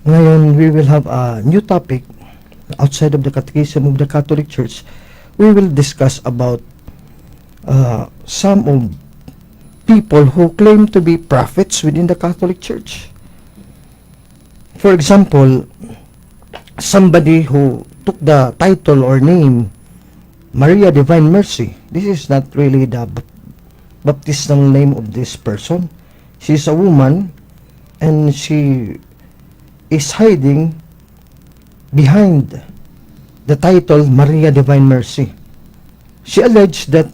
Ngayon, we will have a new topic outside of the Catechism of the Catholic Church. We will discuss about some of people who claim to be prophets within the Catholic Church. For example, somebody who took the title or name Maria Divine Mercy. This is not really the baptismal name of this person. She's a woman and she is hiding behind the title Maria Divine Mercy. She alleged that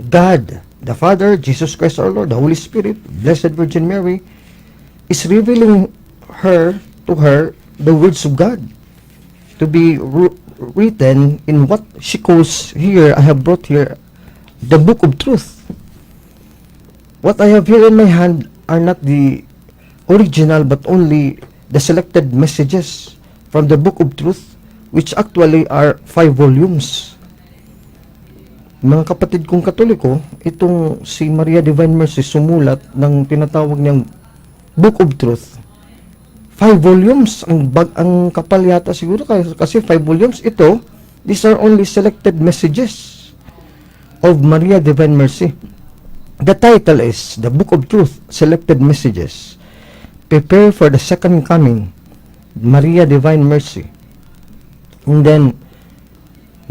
God, the Father, Jesus Christ our Lord, the Holy Spirit, Blessed Virgin Mary, is revealing to her the words of God to be written in what she calls here, I have brought here, the Book of Truth. What I have here in my hand are not the original but only the selected messages from the Book of Truth, which actually are 5 volumes. Mga kapatid kong Katoliko, itong si Maria Divine Mercy sumulat ng tinatawag niyang Book of Truth. 5 volumes ang kapal yata siguro kasi 5 volumes ito. These are only selected messages of Maria Divine Mercy. The title is The Book of Truth, Selected Messages. Prepare for the Second Coming, Maria Divine Mercy. And then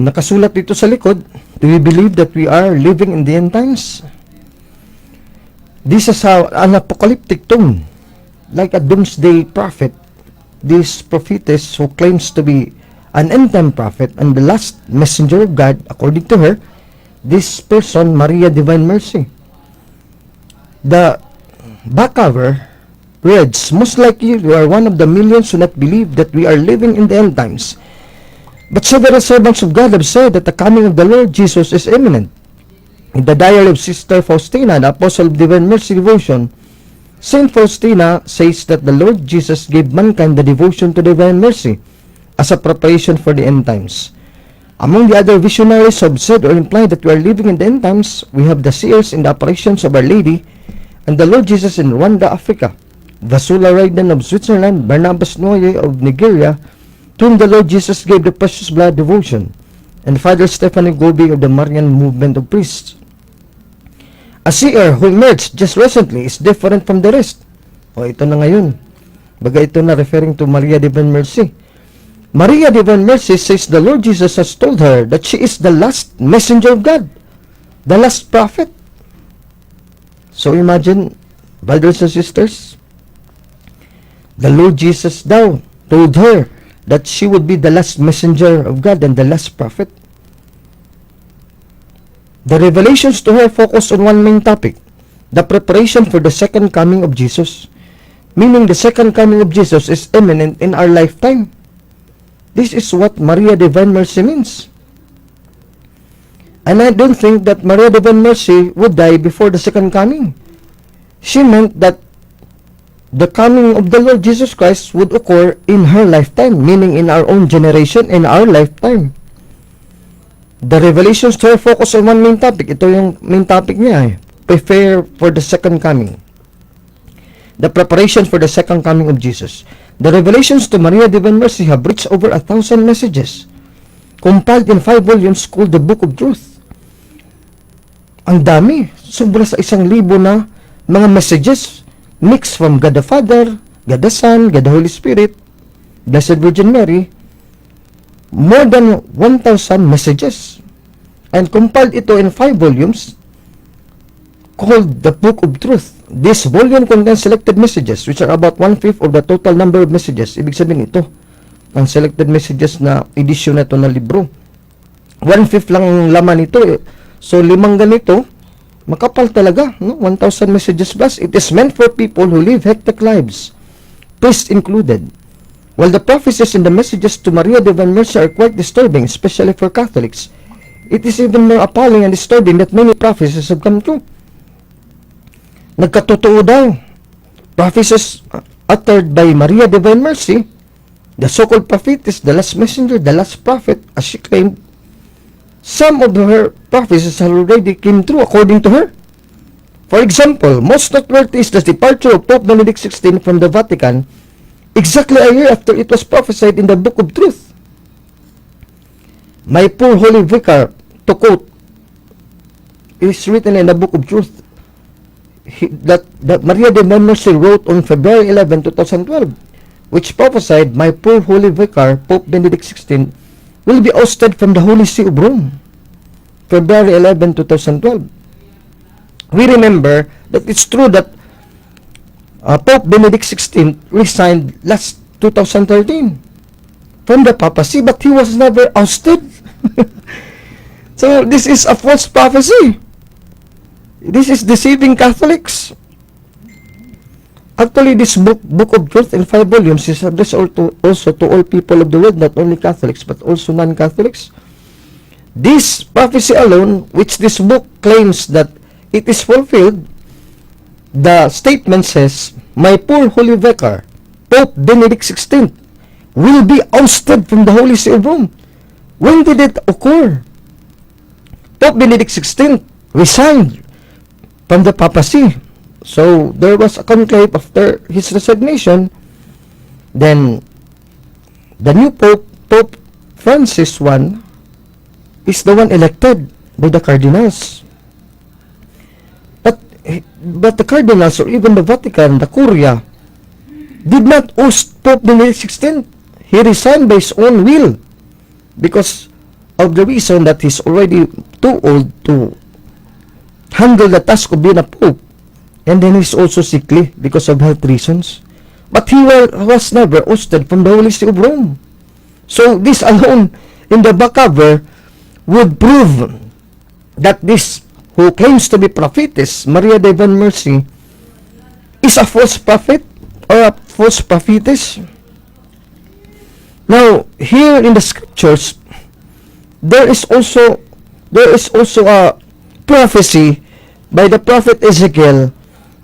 nakasulat dito sa likod, do you believe that we are living in the end times? This is an apocalyptic tone, like a doomsday prophet. This prophetess who claims to be an end-time prophet and the last messenger of God, according to her, this person, Maria Divine Mercy. The back cover reads, most likely you are one of the millions who not believe that we are living in the end times. But several servants of God have said that the coming of the Lord Jesus is imminent. In the diary of Sister Faustina, the Apostle of Divine Mercy Devotion, Saint Faustina says that the Lord Jesus gave mankind the devotion to Divine Mercy as a preparation for the end times. Among the other visionaries who have said or implied that we are living in the end times, we have the seers in the apparitions of Our Lady and the Lord Jesus in Rwanda, Africa, Vasula Raiden of Switzerland, Barnabas Noye of Nigeria, to whom the Lord Jesus gave the precious blood devotion, and Father Stephanie Gobi of the Marian movement of priests. A seer who emerged just recently is different from the rest. Ito na ngayon. Baga ito na referring to Maria Divine Mercy. Maria Divine Mercy says the Lord Jesus has told her that she is the last messenger of God, the last prophet. So imagine, brothers and sisters, the Lord Jesus now told her that she would be the last messenger of God and the last prophet. The revelations to her focus on one main topic, the preparation for the second coming of Jesus, meaning the second coming of Jesus is imminent in our lifetime. This is what Maria Divine Mercy means. And I don't think that Maria Divine Mercy would die before the second coming. She meant that the coming of the Lord Jesus Christ would occur in her lifetime, meaning in our own generation, in our lifetime. The revelations to her focus on one main topic. Ito yung main topic niya. Prepare for the second coming. The preparation for the second coming of Jesus. The revelations to Maria Divine Mercy have reached over 1,000 messages, compiled in 5 volumes called the Book of Truth. Ang dami. Sobra sa 1,000 na mga messages mixed from God the Father, God the Son, God the Holy Spirit, Blessed Virgin Mary. More than 1,000 messages, and compiled ito in 5 volumes called the Book of Truth. This volume contains selected messages which are about 1/5 of the total number of messages. Ibig sabihin ito ang selected messages na edisyon na ito na libro. 1/5 lang ang laman nito. So 5 ganito, makapal talaga, no? 1,000 messages plus. It is meant for people who live hectic lives, priests included. While the prophecies in the messages to Maria Divine Mercy are quite disturbing, especially for Catholics, it is even more appalling and disturbing that many prophecies have come true. Nagkatotoo daw. Prophecies uttered by Maria Divine Mercy, the so-called prophetess, the last messenger, the last prophet, as she claimed, some of her prophecies already came true according to her. For example, most noteworthy is the departure of Pope Benedict XVI from the Vatican exactly a year after it was prophesied in the Book of Truth. My poor holy vicar, to quote, is written in the Book of Truth that Maria de Mercy wrote on February 11, 2012, which prophesied, my poor holy vicar, Pope Benedict XVI, will be ousted from the Holy See of Rome. February 11, 2012. We remember that it's true that Pope Benedict XVI resigned last 2013 from the papacy, but he was never ousted. So this is a false prophecy. This is deceiving Catholics. Actually, this book of Truth in 5 volumes is addressed also to all people of the world, not only Catholics, but also non-Catholics. This prophecy alone, which this book claims that it is fulfilled, the statement says, my poor holy vicar, Pope Benedict XVI, will be ousted from the Holy See of Rome. When did it occur? Pope Benedict XVI resigned from the papacy. So there was a conclave after his resignation. Then the new Pope, Pope Francis I, is the one elected by the cardinals. But the cardinals, or even the Vatican, the Curia, did not oust Pope Benedict XVI. He resigned by his own will because of the reason that he's already too old to handle the task of being a pope, and then he's also sickly because of health reasons. But he was never ousted from the Holy See of Rome. So this alone in the back cover would prove that this who claims to be prophetess, Maria de Mercy, is a false prophet or a false prophetess. Now, here in the scriptures, there is also a prophecy by the prophet Ezekiel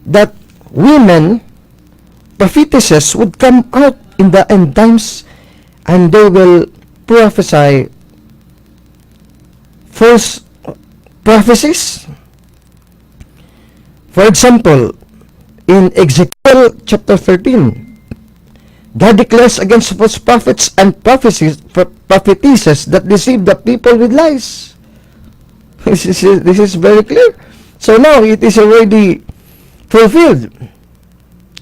that women, prophetesses, would come out in the end times and they will prophesy false prophecies. For example, in Ezekiel chapter 13, God declares against false prophets and prophetesses that deceive the people with lies. This is very clear. So now it is already fulfilled.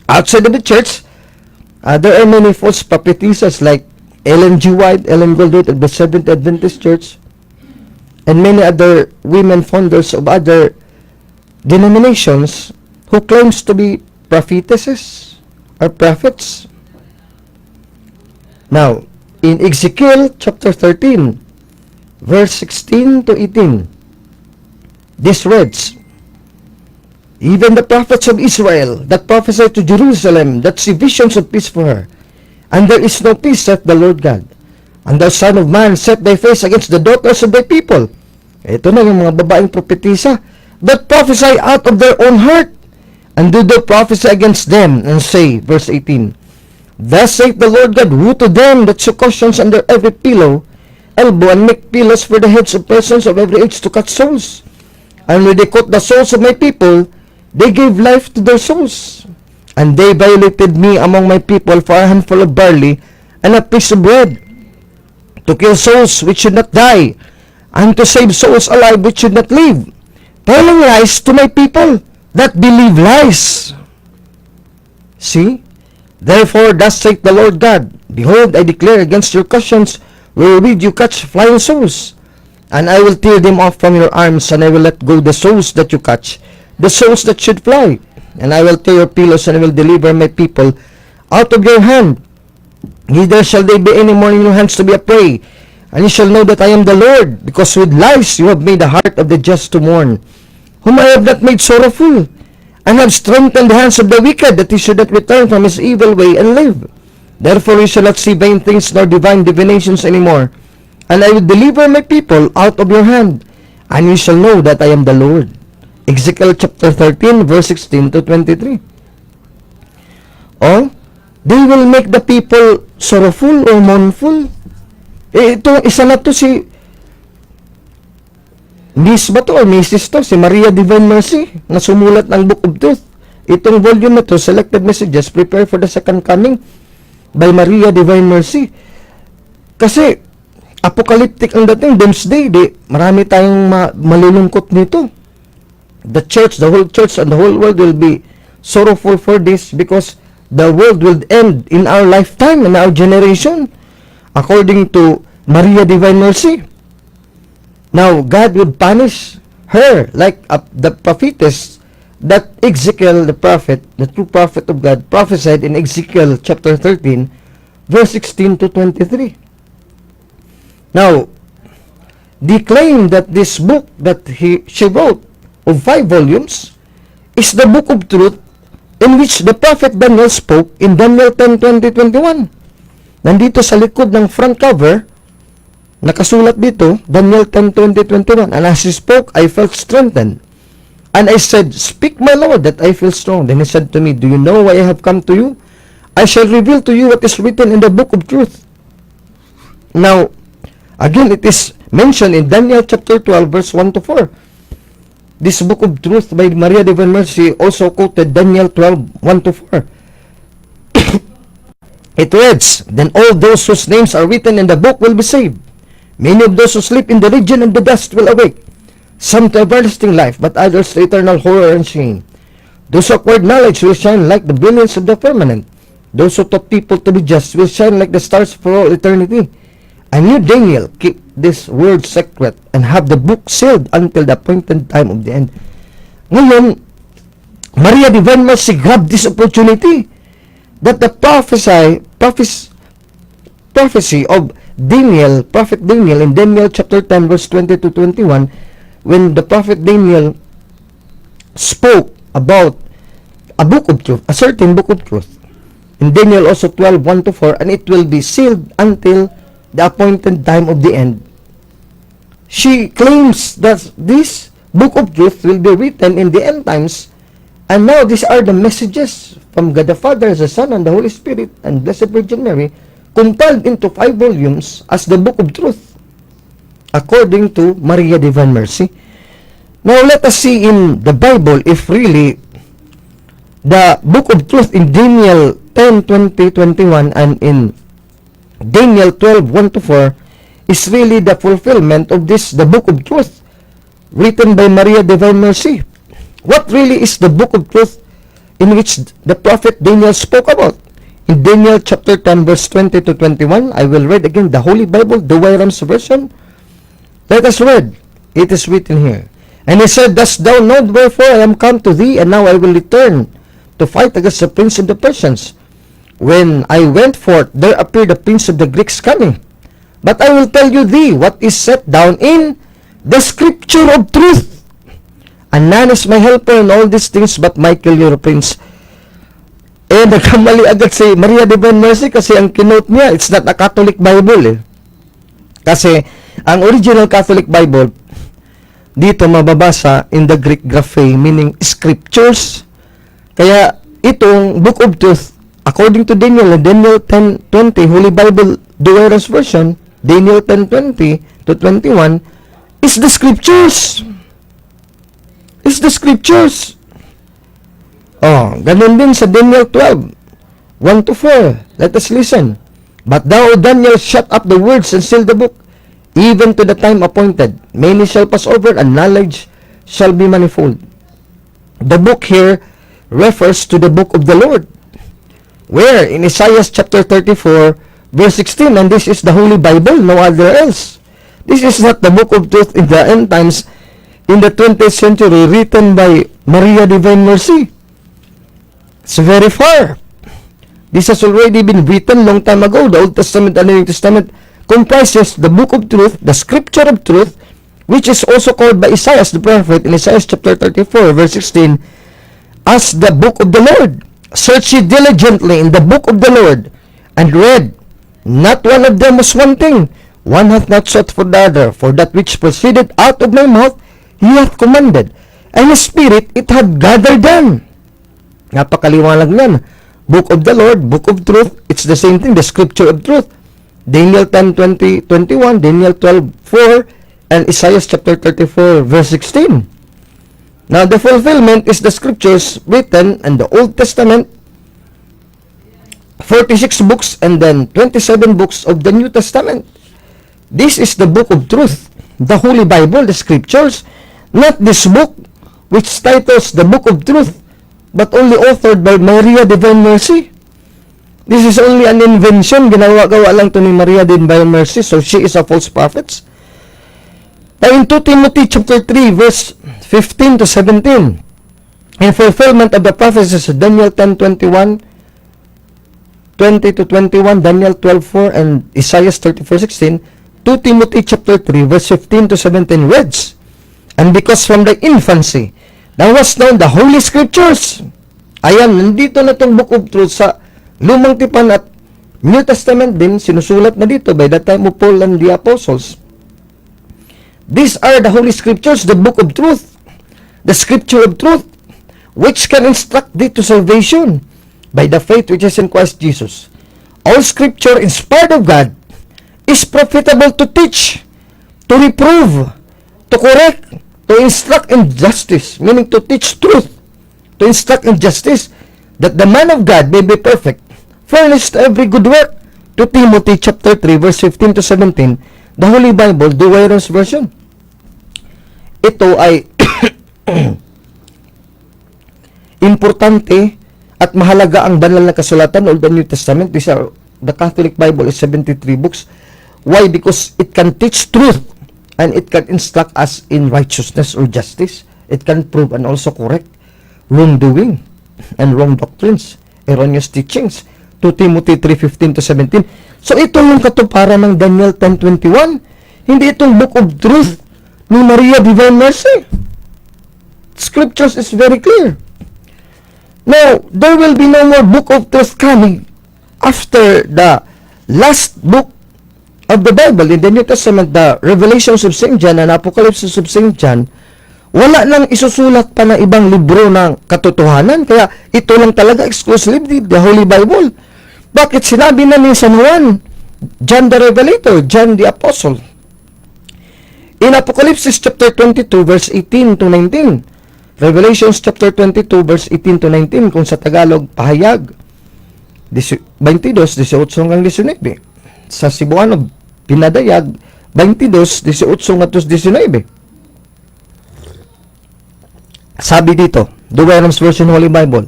Outside of the church, there are many false prophetesses like Ellen G. White, Ellen Goldwaite of the Seventh Adventist Church, and many other women founders of other denominations who claims to be prophetesses or prophets. Now, in Ezekiel chapter 13, verse 16 to 18, this reads, even the prophets of Israel that prophesy to Jerusalem, that see visions of peace for her, and there is no peace, saith the Lord God. And thou, son of man, set thy face against the daughters of thy people. Ito na yung mga babaeng propetisa that prophesy out of their own heart, and do thou prophesy against them, and say, verse 18, thus saith the Lord God, woe to them that sew cushions under every pillow, elbow, and make pillows for the heads of persons of every age to cut souls. And when they cut the souls of my people, they gave life to their souls. And they violated me among my people for a handful of barley and a piece of bread, to kill souls which should not die, and to save souls alive which should not live, telling lies to my people that believe lies. See? Therefore, thus saith the Lord God, behold, I declare against your cushions wherewith you catch flying souls, and I will tear them off from your arms, and I will let go the souls that you catch, the souls that should fly, and I will tear your pillows, and I will deliver my people out of your hand. Neither shall they be any more in your hands to be a prey, and you shall know that I am the Lord, because with lies you have made the heart of the just to mourn, whom I have not made sorrowful, and have strengthened the hands of the wicked, that he should not return from his evil way and live. Therefore you shall not see vain things nor divine divinations anymore, and I will deliver my people out of your hand, and you shall know that I am the Lord. Ezekiel chapter 13, verse 16 to 23. Oh, they will make the people sorrowful or mournful. Ito, isa na to si Miss ba to or Mrs. to, si Maria Divine Mercy, na sumulat ng Book of Truth. Itong volume na to, Selected Messages, Prepare for the Second Coming. by Maria Divine Mercy. Kasi, apocalyptic ang dating, doomsday, marami tayong malulungkot nito. The church, the whole church and the whole world will be sorrowful for this because the world will end in our lifetime, in our generation, according to Maria Divine Mercy. Now, God would punish her like the prophetess that Ezekiel, the prophet, the true prophet of God, prophesied in Ezekiel chapter 13, verse 16 to 23. Now, they claim that this book that she wrote of 5 volumes is the book of truth in which the prophet Daniel spoke in Daniel 10:20-21. Nandito sa likod ng front cover, nakasulat dito, Daniel 10:20-21, and as he spoke, I felt strengthened. And I said, speak, my Lord, that I feel strong. Then he said to me, do you know why I have come to you? I shall reveal to you what is written in the book of truth. Now, again, it is mentioned in Daniel chapter 12, verse 1 to 4. This book of truth by Maria Divine Mercy also quoted Daniel 12, 1 to 4. It reads, then all those whose names are written in the book will be saved. Many of those who sleep in the region of the dust will awake, some to everlasting life, but others to eternal horror and shame. Those who acquired knowledge will shine like the brilliance of the firmament. Those who taught people to be just will shine like the stars for all eternity. And you, Daniel, keep this word secret and have the book sealed until the appointed time of the end. Ngayon, Maria Divine Mercy grabbed this opportunity that the prophecy of Daniel, Prophet Daniel in Daniel chapter 10 verse 20 to 21, when the Prophet Daniel spoke about a book of truth, a certain book of truth, in Daniel also 12, 1 to 4, and it will be sealed until the appointed time of the end. She claims that this book of truth will be written in the end times, and now these are the messages from God the Father, the Son, and the Holy Spirit, and Blessed Virgin Mary, compiled into 5 volumes as the book of truth, according to Maria Divine Mercy. Now let us see in the Bible if really the book of truth in Daniel 10, 20, 21, and in Daniel 12, 1 to 4 is really the fulfillment of this, the book of truth, written by Maria Divine Mercy. What really is the book of truth in which the prophet Daniel spoke about? In Daniel chapter 10, verse 20 to 21, I will read again the Holy Bible, the DYRF version. Let us read. It is written here. And he said, dost thou know wherefore I am come to thee, and now I will return to fight against the prince of the Persians. When I went forth, there appeared the prince of the Greeks coming. But I will tell you thee what is set down in the scripture of truth. And none is my helper in all these things but Michael your prince. Nagkamali agad si Maria Divine Mercy kasi ang kinote niya, it's not a Catholic Bible. Kasi ang original Catholic Bible, dito mababasa in the Greek graphe, meaning scriptures. Kaya itong book of truth, according to Daniel 10:20, Holy Bible DYRF version, Daniel 10:20 to 21, is the scriptures. Is the scriptures. Ganun din sa Daniel 12, 1 to 4. Let us listen. But thou, O Daniel, shut up the words and seal the book, even to the time appointed. Many shall pass over, and knowledge shall be manifold. The book here refers to the book of the Lord, where in Isaiah chapter 34, verse 16, and this is the Holy Bible, no other else. This is not the book of truth in the end times, in the 20th century, written by Maria Divine Mercy. It's very far. This has already been written long time ago. The Old Testament and the New Testament comprises the book of truth, the scripture of truth, which is also called by Isaiah the prophet in Isaiah chapter 34, verse 16, as the book of the Lord. Search ye diligently in the book of the Lord, and read, not one of them was wanting. One hath not sought for the other, for that which proceeded out of my mouth he hath commanded, and his spirit it hath gathered them. Napakaliwanag niyan. Book of the Lord, book of truth, it's the same thing, the scripture of truth. Daniel 10:20, 21, Daniel 12:4, and Isaiah chapter 34, verse 16. Now, the fulfillment is the scriptures written in the Old Testament 46 books and then 27 books of the New Testament. This is the book of truth, the Holy Bible, the Scriptures, not this book which titles the Book of Truth, but only authored by Maria Divine Mercy. This is only an invention, ginawa-gawa lang to ni Maria Divine Mercy, so she is a false prophet. Now in 2 Timothy chapter 3 verse 15 to 17, in fulfillment of the prophecies of Daniel 10:21, 20 to 21, Daniel 12:4, and Isaiah 34:16, 2 Timothy chapter 3 verse 15 to 17 reads, "And because from the infancy thou was known the Holy Scriptures." Ayan, nandito na itong Book of Truth sa Lumang Tipan at New Testament din, sinusulat na dito by the time of Paul and the Apostles. These are the Holy Scriptures, the Book of Truth, the Scripture of Truth, which can instruct thee to salvation by the faith which is in Christ Jesus. All Scripture inspired of God is profitable to teach, to reprove, to correct, to instruct in justice, meaning to teach truth, to instruct in justice, that the man of God may be perfect, furnished to every good work. To Timothy chapter 3 verse 15 to 17, the Holy Bible, DYRF version. Ito ay importante at mahalaga ang banal na kasulatan, Old and New Testament. These are, the Catholic Bible is 73 books. Why? Because it can teach truth and it can instruct us in righteousness or justice. It can prove and also correct wrongdoing and wrong doctrines, erroneous teachings. 2 Timothy 3:15 to 17. So ito yung katuparan ng Daniel 10:21. Hindi itong Book of Truth ni Maria Divine Mercy. Scriptures is very clear. Now, there will be no more Book of Truth coming after the last book of the Bible in the New Testament, the Revelations of St. John and Apocalypse of St. John. Wala nang isusulat pa na ibang libro ng katotohanan, kaya ito lang talaga exclusively the Holy Bible. Bakit sinabi na ni San Juan, John the Revelator, John the Apostle? In Apocalypse chapter 22 verse 18 to 19, Revelations chapter 22 verse 18 to 19, kung sa Tagalog pahayag 22, 18 hanggang 19. Sa Cebuano pinadayag 22, 18 at 19. Sabi dito, the DYRF version Holy Bible,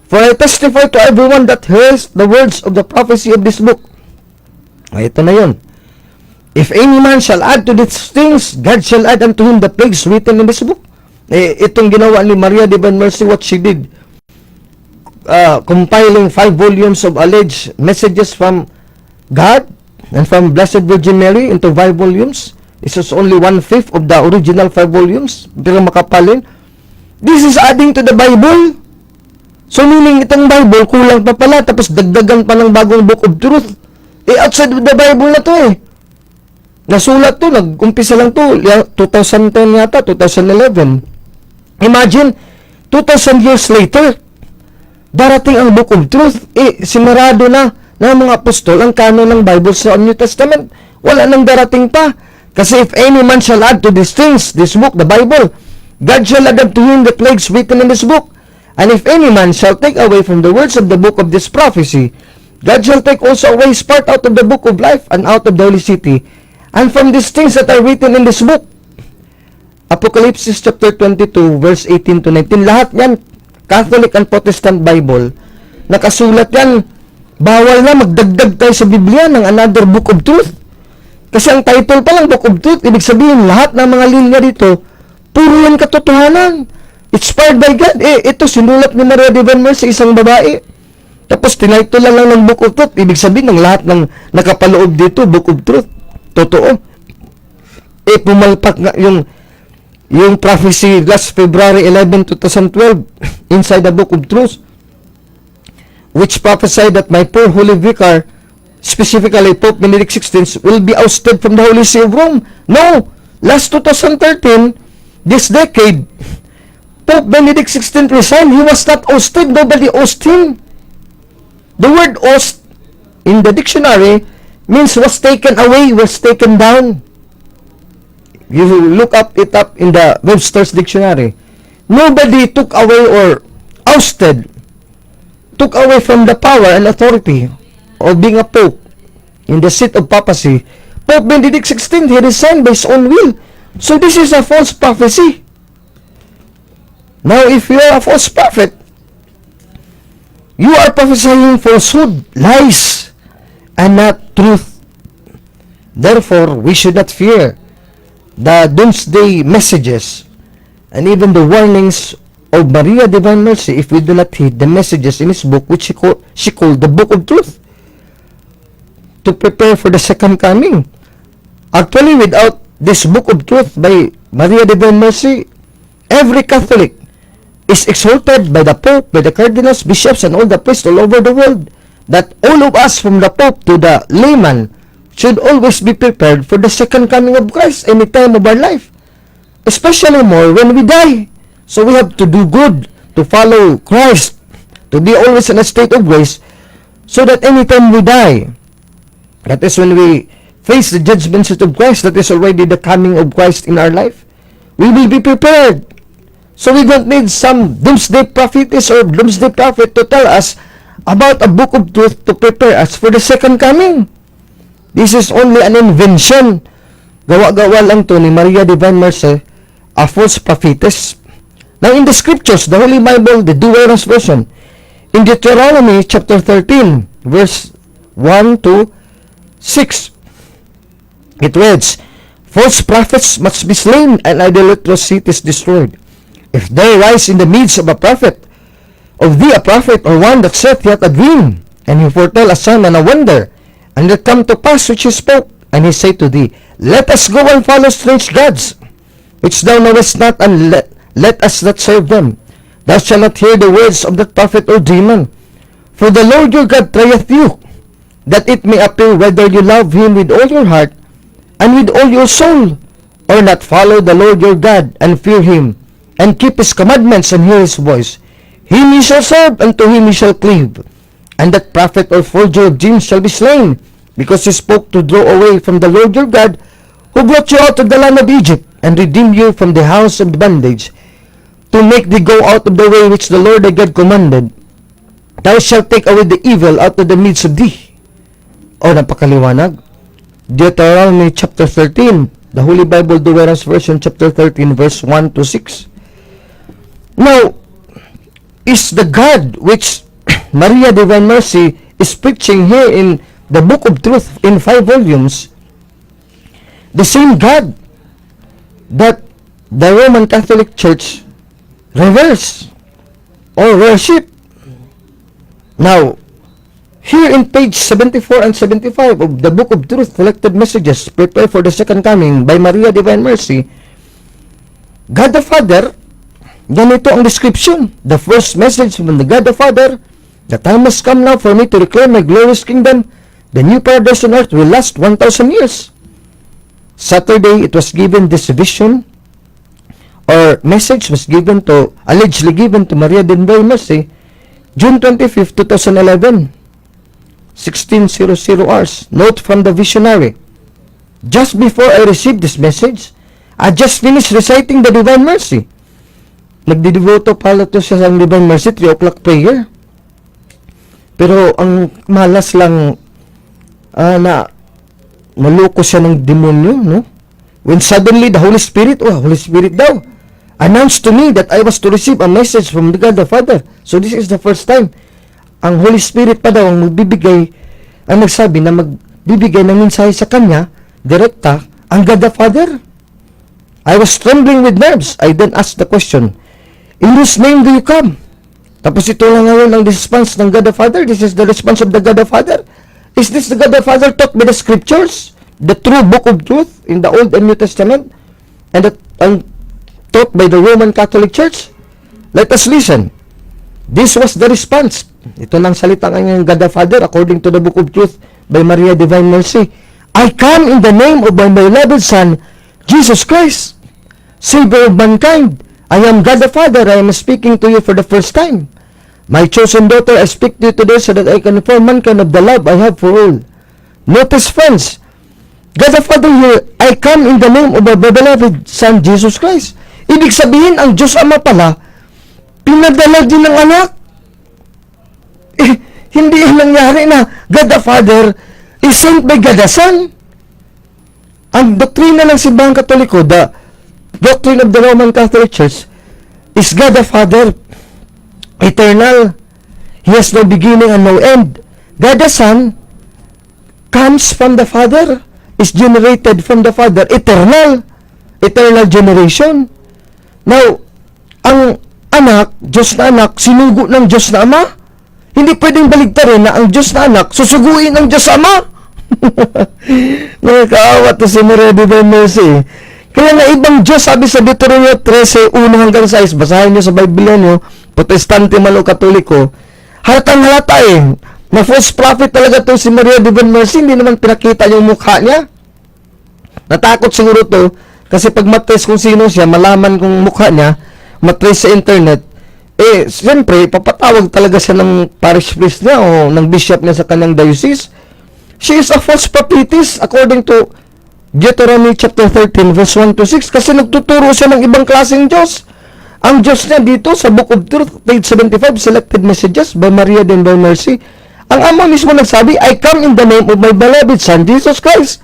"For I testify to everyone that hears the words of the prophecy of this book." Ay, ito na yun. "If any man shall add to these things, God shall add unto him the plagues written in this book." Itong ginawa ni Maria Divine Mercy, what she did, compiling 5 volumes of alleged messages from God and from Blessed Virgin Mary into 5 volumes. This is only 1/5 of the original 5 volumes. Pero makapalin. This is adding to the Bible. So meaning itong Bible, kulang pa pala, tapos dagdagan pa ng bagong Book of Truth. Outside of the Bible na to Nasulat to, nag-umpisa lang to, 2010 yata, 2011. Imagine, 2,000 years later, darating ang Book of Truth. Sinarado na ng mga apostol ang kanon ng Bible sa New Testament. Wala nang darating pa. Kasi if any man shall add to these things, this book, the Bible, God shall add to him the plagues written in this book. And if any man shall take away from the words of the book of this prophecy, God shall take also away his part out of the book of life and out of the holy city, and from these things that are written in this book. Apocalypse chapter 22, verse 18 to 19. Lahat yan, Catholic and Protestant Bible, nakasulat yan. Bawal na magdagdag tayo sa Biblia ng another Book of Truth. Kasi ang title pa lang Book of Truth, ibig sabihin lahat ng mga linya dito, puro yan katotohanan. Inspired by God. Ito sinulat ni Maria Divine Mercy, isang babae. Tapos tinitle lang ng Book of Truth. Ibig sabihin ng lahat ng nakapaloob dito, Book of Truth. Totoo. Pumalpak nga yung prophecy last February 11, 2012 inside the Book of Truth, which prophesied that my poor holy vicar, specifically Pope Benedict XVI, will be ousted from the Holy See of Rome. No! Last 2013, this decade, Pope Benedict XVI resigned. He was not ousted. Nobody ousted him. The word oust in the dictionary means was taken away, was taken down. You look it up in the Webster's dictionary. Nobody took away or ousted took away from the power and authority of being a pope in the seat of papacy, Pope Benedict XVI, he resigned by his own will. So this is a false prophecy. Now, if you are a false prophet, you are prophesying falsehood, lies, and not truth. Therefore, we should not fear the doomsday messages and even the warnings of Maria Divine Mercy if we do not heed the messages in his book, which she called the Book of Truth, to prepare for the second coming. Actually, without this Book of Truth by Maria Divine Mercy, every Catholic is exhorted by the Pope, by the cardinals, bishops, and all the priests all over the world, that all of us, from the Pope to the layman, should always be prepared for the second coming of Christ any time of our life, especially more when we die. So we have to do good, to follow Christ, to be always in a state of grace, so that any time we die, that is when we face the judgment seat of Christ, that is already the coming of Christ in our life, we will be prepared. So we don't need some doomsday prophetess or doomsday prophet to tell us about a book of truth to prepare us for the second coming. This is only an invention. Gawa-gawa lang to ni Maria Divine Mercy, a false prophetess. Now in the scriptures, the Holy Bible, the DYRF version, in Deuteronomy chapter 13, verse 1 to 6, it reads, "False prophets must be slain and idolatrous cities destroyed. If there rise in the midst of a prophet, of thee a prophet, or one that saith yet a dream, and he foretell a sign and a wonder, and it come to pass which he spoke, and he say to thee, Let us go and follow strange gods, which thou knowest not, and let us not serve them. Thou shalt not hear the words of that prophet or dreamer. For the Lord your God trieth you, that it may appear whether you love him with all your heart, and with all your soul, or not follow the Lord your God, and fear him, and keep his commandments, and hear his voice. Him ye shall serve, and to him ye shall cleave. And that prophet or forger of dreams shall be slain, because he spoke to draw away from the Lord your God, who brought you out of the land of Egypt, and redeemed you from the house of bondage, to make thee go out of the way which the Lord thy God commanded. Thou shalt take away the evil out of the midst of thee." O, napakaliwanag. Deuteronomy chapter 13, the Holy Bible DYRF version, chapter 13, verse 1 to 6. Now, is the God which Maria Divine Mercy is preaching here in the Book of Truth in 5 volumes the same God that the Roman Catholic Church reveres or worship? Now, here in page 74 and 75 of the Book of Truth, Collected Messages, Prepare for the Second Coming by Maria Divine Mercy, God the Father, ganito ang description. The first message from the God the Father: "The time has come now for me to reclaim my glorious kingdom. The new paradise on earth will last 1,000 years. Saturday, it was given this vision or message was given to, allegedly given to Maria Divine Mercy, June 25th, 2011, 16:00 hours. Note from the visionary: "Just before I received this message, I just finished reciting the Divine Mercy." Nagdidevoto pala to siya sa Divine Mercy, 3 o'clock prayer. Pero ang malas lang na maloko siya ng demonyo, no? When suddenly the Holy Spirit daw, announced to me that I was to receive a message from the God the Father. So this is the first time. Ang Holy Spirit pa daw ang magbibigay, ang nagsabi na magbibigay ng mensahe sa kanya, direkta, ang God the Father. I was trembling with nerves. I then asked the question, "In whose name do you come?" Tapos ito lang ngayon ang response ng God the Father. This is the response of the God the Father. Is this the God the Father taught by the scriptures? The true book of truth in the Old and New Testament? And that taught by the Roman Catholic Church? Let us listen. This was the response. Ito lang salita ng God the Father according to the Book of Truth by Maria Divine Mercy. "I come in the name of my beloved Son, Jesus Christ, Savior of mankind. I am God the Father. I am speaking to you for the first time. My chosen daughter, I speak to you today so that I can inform mankind of the love I have for all." Notice, friends, God the Father here, "I come in the name of my beloved Son, Jesus Christ." Ibig sabihin, ang Diyos Ama pala, pinadala din ng anak. Hindi yan nangyari na God the Father is sent by God the Son. Ang doktrina ng Simbahang Katoliko, the doctrine of the Roman Catholic Church, is God the Father, eternal. He has no beginning and no end. God the Son comes from the Father, is generated from the Father, eternal generation. Now, ang anak, Diyos na anak, sinugo ng Diyos na Ama. Hindi pwedeng baligtarin na ang Diyos na anak, susuguin ng Diyos Ama. Nakakaawa to si Maria Divine Mercy. Kaya nga ibang Diyos, sabi sa Deuteronomy 13, 1 hanggang 6, basahin nyo sa Biblia nyo, Protestante man o Katoliko, halatang halata na false prophet talaga to si Maria Divine Mercy, hindi naman pinakita yung mukha niya. Natakot siguro to, kasi pag matrace kung sino siya, malaman kung mukha niya, matrace sa internet, siyempre, papatawag talaga siya ng parish priest niya o ng bishop niya sa kanyang diocese. She is a false prophetess according to Deuteronomy chapter 13 verse 1 to 6 kasi nagtuturo siya ng ibang klaseng Diyos. Ang Diyos niya dito sa Book of Truth, page 75, Selected Messages by Maria Divine Mercy. Ang Ama mismo nagsabi, I come in the name of my beloved Son, Jesus Christ.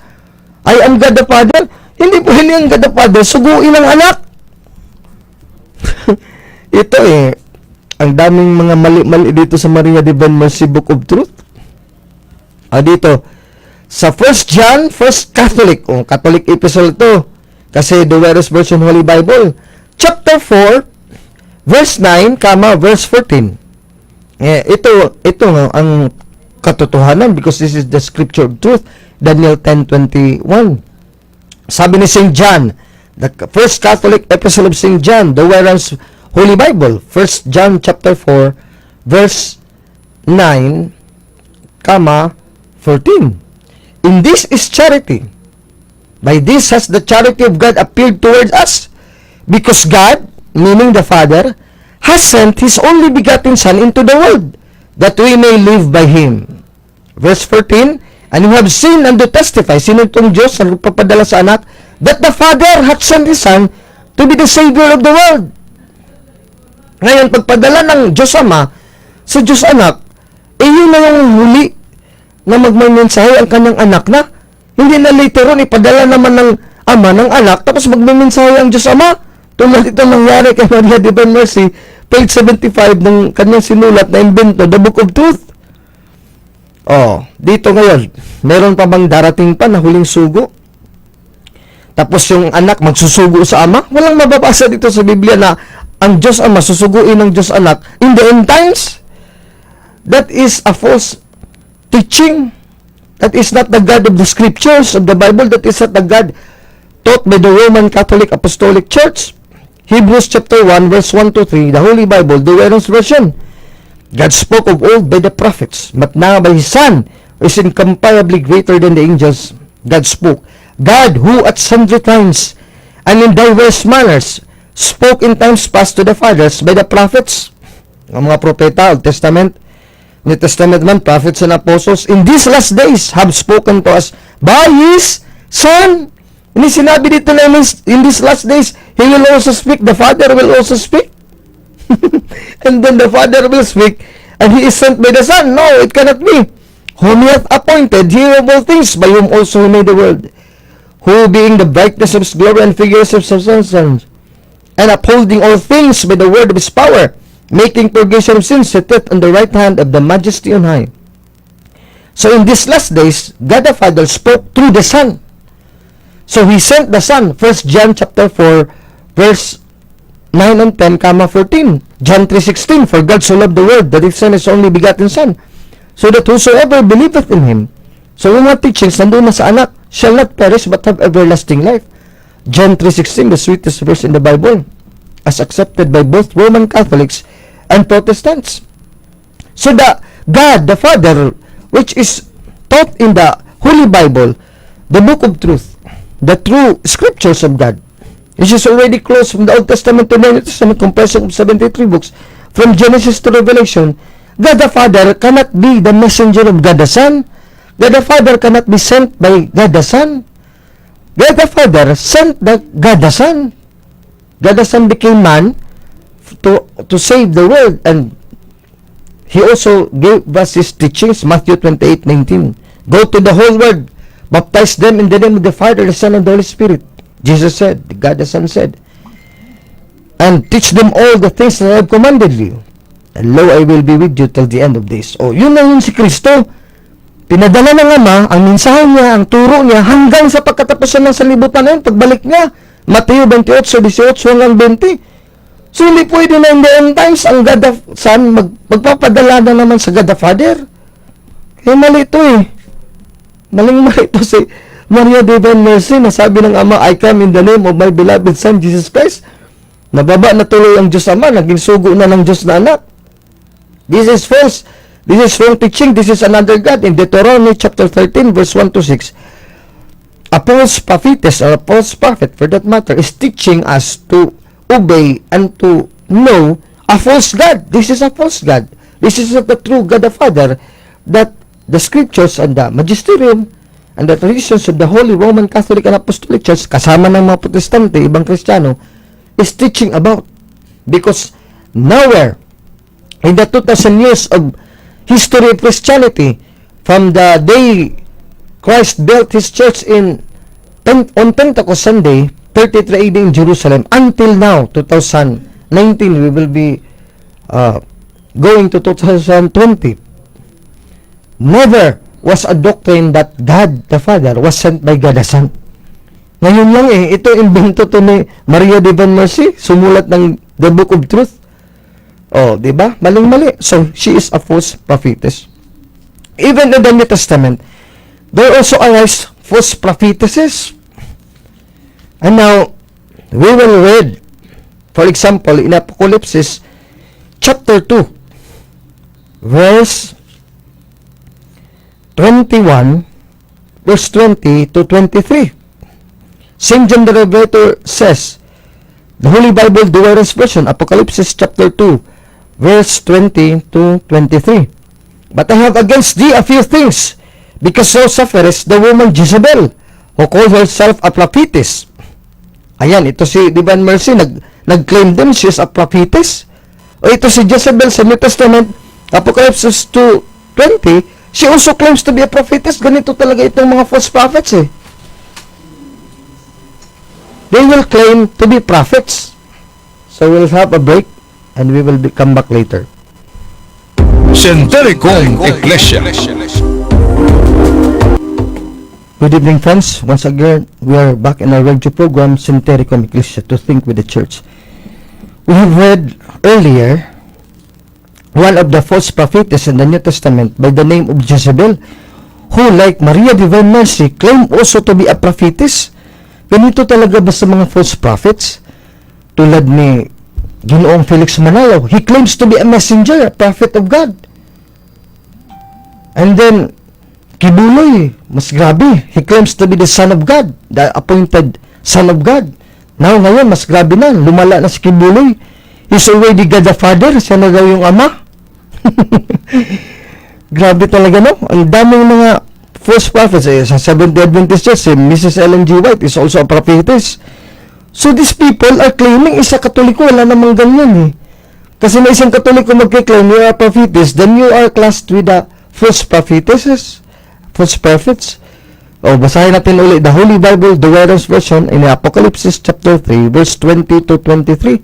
I am God the Father. Hindi po ang God the Father, suguin ang anak. Ito ang daming mga mali-mali dito sa Maria Divine Mercy Book of Truth. Dito, sa 1 John, First Catholic, Catholic epistle to, kasi the Where's Version Holy Bible, chapter 4, verse 9, verse 14. Ito ang katotohanan because this is the scripture of truth, Daniel 10:21. Sabi ni St. John, the First Catholic epistle of St. John, the Where's Holy Bible, 1 John chapter 4, verse 9, 14. In this is charity. By this has the charity of God appeared towards us, because God, meaning the Father, has sent His only begotten Son into the world, that we may live by Him. Verse 14, and you have seen and to testify, sino itong Diyos na nagpapadala sa anak, that the Father hath sent His Son to be the Savior of the world. Ngayon, pagpadala ng Diyos Ama sa Diyos Anak, yun na yung huli na magmamensahe ang kanyang anak na. Hindi na later on, ipadala naman ng Ama ng anak, tapos magmamensahe ang Diyos Ama. Tulad ito nangyari kay Maria Divine Mercy, page 75 ng kanyang sinulat na imbento, The Book of Truth. Dito ngayon, meron pa bang darating pa na huling sugo? Tapos yung anak magsusugo sa Ama? Walang mababasa dito sa Biblia na ang Diyos Ama susuguin ng Diyos Anak in the end times. That is a false teaching. That is not the God of the scriptures of the Bible. That is not the God taught by the Roman Catholic Apostolic Church. Hebrews chapter 1 verse 1 to 3, the Holy Bible, the Where's Version. God spoke of old by the prophets, but now by His Son, who is incomparably greater than the angels, God spoke. God, who at sundry times and in diverse manners spoke in times past to the fathers by the prophets, ang mga propeta, Old Testament, New Testament man, prophets and apostles, in these last days have spoken to us by His Son. Hindi sinabi dito na in these last days, He will also speak, the Father will also speak. And then the Father will speak, and He is sent by the Son. No, it cannot be. Whom He hath appointed, heir of all things, by whom also He made the world, who being the brightness of His glory and figures of His substance, and upholding all things by the word of His power, making purgation of sins, sitteth on the right hand of the Majesty on high. So in these last days, God the Father spoke through the Son. So He sent the Son. 1 John chapter 4, verse 9 and 10, 14. John 3:16, for God so loved the world that He sent His only begotten Son, so that whosoever believeth in Him. So yung mga teachings nandun na sa anak, shall not perish but have everlasting life. John 3:16, the sweetest verse in the Bible, as accepted by both Roman Catholics and Protestants. So the God, the Father, which is taught in the Holy Bible, the Book of Truth, the true scriptures of God, which is already closed from the Old Testament to the New Testament, comparison of 73 books, from Genesis to Revelation. God the Father cannot be the messenger of God the Son. God the Father cannot be sent by God the Son. God the Father sent God the Son. God the Son became man to save the world, and He also gave us his teachings, Matthew 28:19. Go to the whole world, baptize them in the name of the Father, the Son, and the Holy Spirit. Jesus said, God the Son said, and teach them all the things that I have commanded you. And lo, I will be with you till the end of days. O, yun na yun si Kristo. Pinadala ng Ama, ang mensahe niya, ang turo niya, hanggang sa pagkatapusan ng sanlibutan na yun, pagbalik niya. Mateo 28:18 hanggang 20. So, hindi pwede na in the end times, ang God the Son, magpapadala na naman sa God the Father. Kaya mali ito eh. Maling-mali ito si Maria Divine Mercy, na sabi ng Ama, I come in the name of my beloved Son, Jesus Christ. Nababa na tuloy ang Diyos Ama, naging sugo na ng Diyos na anak. This is false. This is wrong teaching. This is another God. In Deuteronomy chapter 13, verse 1 to 6, a false prophetess, or a false prophet for that matter, is teaching us to obey and to know a false God. This is a false God. This is not the true God the Father that the scriptures and the magisterium and the traditions of the Holy Roman Catholic and Apostolic Church, kasama ng mga Protestante, ibang Kristiyano, is teaching about. Because nowhere in the 2,000 years of history of Christianity, from the day Christ built His church on Pentecost Sunday, 33 AD in Jerusalem, until now, 2019, we will be going to 2020. Never was a doctrine that God the Father was sent by God the Son. Ngayon lang ito invento to ni Maria Divine Mercy, sumulat ng The Book of Truth. Oh, di ba? Maling-mali. So, she is a false prophetess. Even in the New Testament, there also arise false prophetesses. And now, we will read, for example, in Apocalypse chapter 2, verse 21, verse 20 to 23. St. John the Revelator says, the Holy Bible, DYRF version, Apocalypse chapter 2, verse 20 to 23. But I have against thee a few things, because thou sufferest the woman Jezebel, who calls herself a prophetess. Ayan, ito si Divine Mercy, nag-claim din she is a prophetess. O ito si Jezebel sa New Testament, Apocalypse 2:20, she also claims to be a prophetess. Ganito talaga itong mga false prophets eh. They will claim to be prophets. So we'll have a break and we will come back later. Sentire Cum Ecclesia. Good evening, friends. Once again, we are back in our radio program, Sentire Cum Ecclesia, to think with the church. We have read earlier one of the false prophets in the New Testament by the name of Jezebel, who, like Maria Divine Mercy, claimed also to be a prophetess. Ganito talaga ba sa mga false prophets? Tulad ni Ginoong Felix Manalo, he claims to be a messenger, a prophet of God. And then, Kibuloy, mas grabe, he claims to be the Son of God, the appointed Son of God. Now, ngayon, mas grabe na, lumala na si Kibuloy. He's already God the Father, siya na daw yung Ama. Grabe talaga, no? Ang daming mga false prophets, sa Seventh-day Adventist Church, Mrs. Ellen G. White is also a prophetess. So these people are claiming isa Katoliko, wala namang ganyan eh. Kasi na isang Katoliko magkiklaim, you are a prophetess, then you are classed with the false prophetesses, false prophets. O, basahin natin ulit the Holy Bible, the DYRF version, in Apocalypse chapter 3, verse 20 to 23.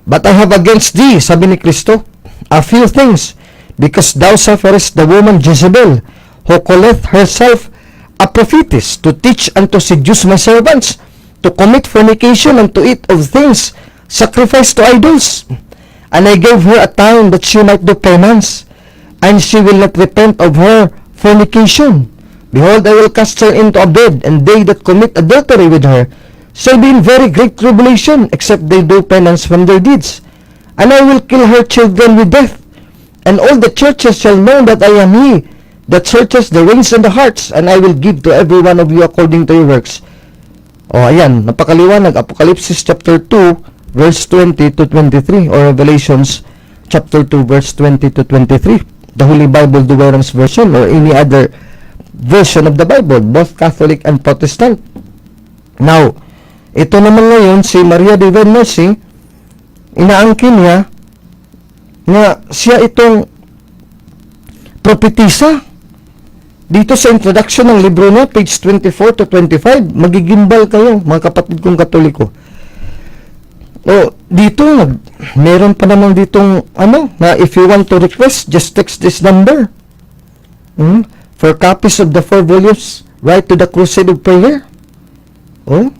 But I have against thee, sabi ni Kristo, a few things, because thou sufferest the woman Jezebel, who calleth herself a prophetess, to teach and to seduce my servants, to commit fornication and to eat of things sacrificed to idols. And I gave her a time that she might do penance, and she will not repent of her fornication. Behold, I will cast her into a bed, and they that commit adultery with her shall be in very great tribulation, except they do penance from their deeds. And I will kill her children with death. And all the churches shall know that I am he that searches the reins and the hearts, and I will give to every one of you according to your works. O, ayan, napakaliwanag. Apocalypse chapter 2, verse 20 to 23, or Revelations chapter 2, verse 20 to 23. The Holy Bible, the DYRF version, or any other version of the Bible, both Catholic and Protestant. Now, ito naman ngayon, si Maria Divine Mercy, inaangkin niya na siya itong propetisa. Dito sa introduction ng libro niya, page 24 to 25, magigimbal kayo, mga kapatid kong Katoliko. O, dito, meron pa naman ditong, na if you want to request, just text this number. For copies of the 4 volumes, write to the Crusade of Prayer. O,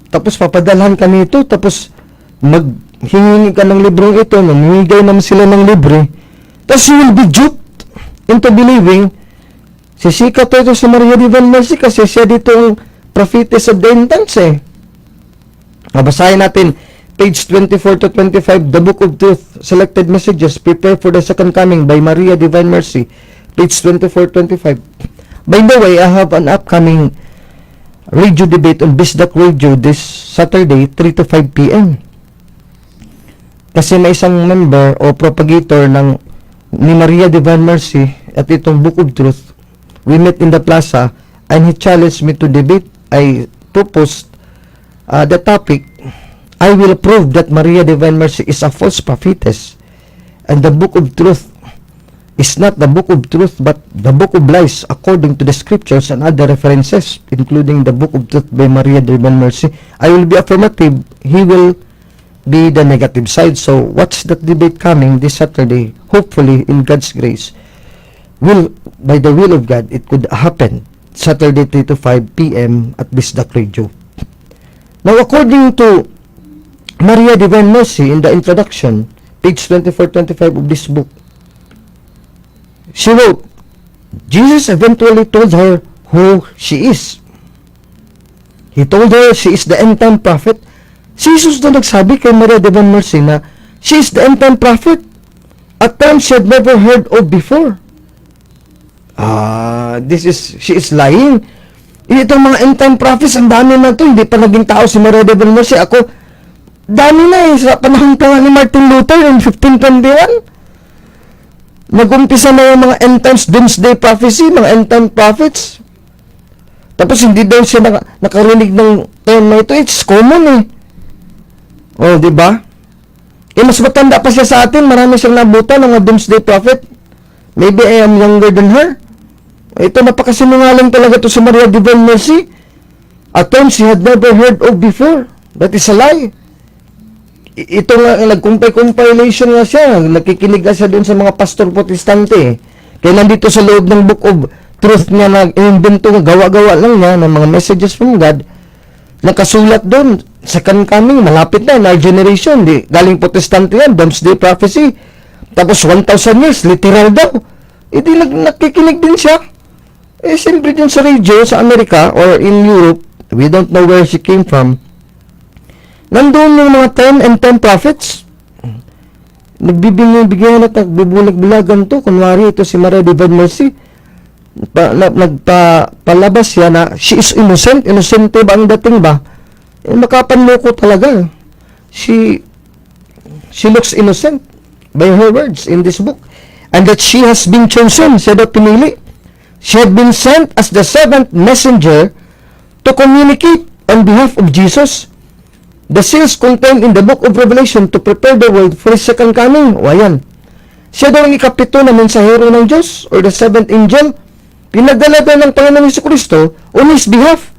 tapos papadalhan ka nito, tapos maghingi ka ng librong ito, mamimigay naman sila ng libre, tapos you will be duped into believing, sisikat ito si Maria Divine Mercy kasi siya dito ang prophetess of the end times Mabasahin natin, page 24 to 25, The Book of Truth, Selected Messages, Prepare for the Second Coming by Maria Divine Mercy, page 24-25. By the way, I have an upcoming radio debate on Bisdak Radio this Saturday, 3 to 5 p.m. Kasi may isang member o propagator ni Maria Divine Mercy at itong Book of Truth. We met in the plaza and he challenged me to debate. I proposed the topic, I will prove that Maria Divine Mercy is a false prophetess and the Book of Truth is not the Book of Truth but the Book of Lies according to the scriptures and other references, including the Book of Truth by Maria Divine Mercy. I will be affirmative, he will be the negative side. So watch that debate coming this Saturday, hopefully in God's grace. By the will of God, it could happen Saturday 3 to 5 p.m. at Bisdak Radio. Now, according to Maria Divine Mercy in the introduction, page 24-25 of this book, she wrote, Jesus eventually told her who she is. He told her she is the end-time prophet. Si Jesus na nagsabi kay Maria Divine Mercy na she is the end-time prophet, a term she had never heard of before. She is lying. Itong mga end-time prophets, ang dami na ito, hindi pa naging tao si Maria Divine Mercy. Ako, dami na sa panahon pa nga ni Martin Luther in 1521. Nag-umpisa na yung mga end-times doomsday prophecy, mga end-time prophets. Tapos hindi daw siya nakarinig ng term na ito. It's common di ba? Mas matanda pa siya sa atin, marami siyang nabutan ng mga doomsday prophet. Maybe I am younger than her. Ito, napakasinungaling talaga to si Maria Divine Mercy. A term she had never heard of before. That is a lie. Ito nga, nag-compilation nga siya. Nakikinig nga siya dun sa mga pastor protestante. Kaya nandito sa loob ng Book of Truth niya, nag-invento, gawa-gawa lang niya ng mga messages from God. Nakasulat dun, second coming, malapit na, in our generation. Galing protestante yan, doomsday prophecy. Tapos 1,000 years, literal daw. Nakikinig din siya. Siyempre din sa radio, sa Amerika, or in Europe, we don't know where she came from. Nandun yung mga 10 and 10 prophets. Nagbibigyan at nagbibulag-bulagan to. Kunwari, ito si Maria Divine Mercy. Nagpalabas siya na she is innocent. Innocente ba ang dating ba? Makapanloko talaga. She looks innocent by her words in this book. And that she has been chosen, siya daw pinili. She had been sent as the seventh messenger to communicate on behalf of Jesus the seals contained in the book of Revelation to prepare the world for His second coming. O ayan. Siya daw ang ikapito na mensahero ng Diyos or the seventh angel. Pinagdala daw ng Panginoong Jesucristo on His behalf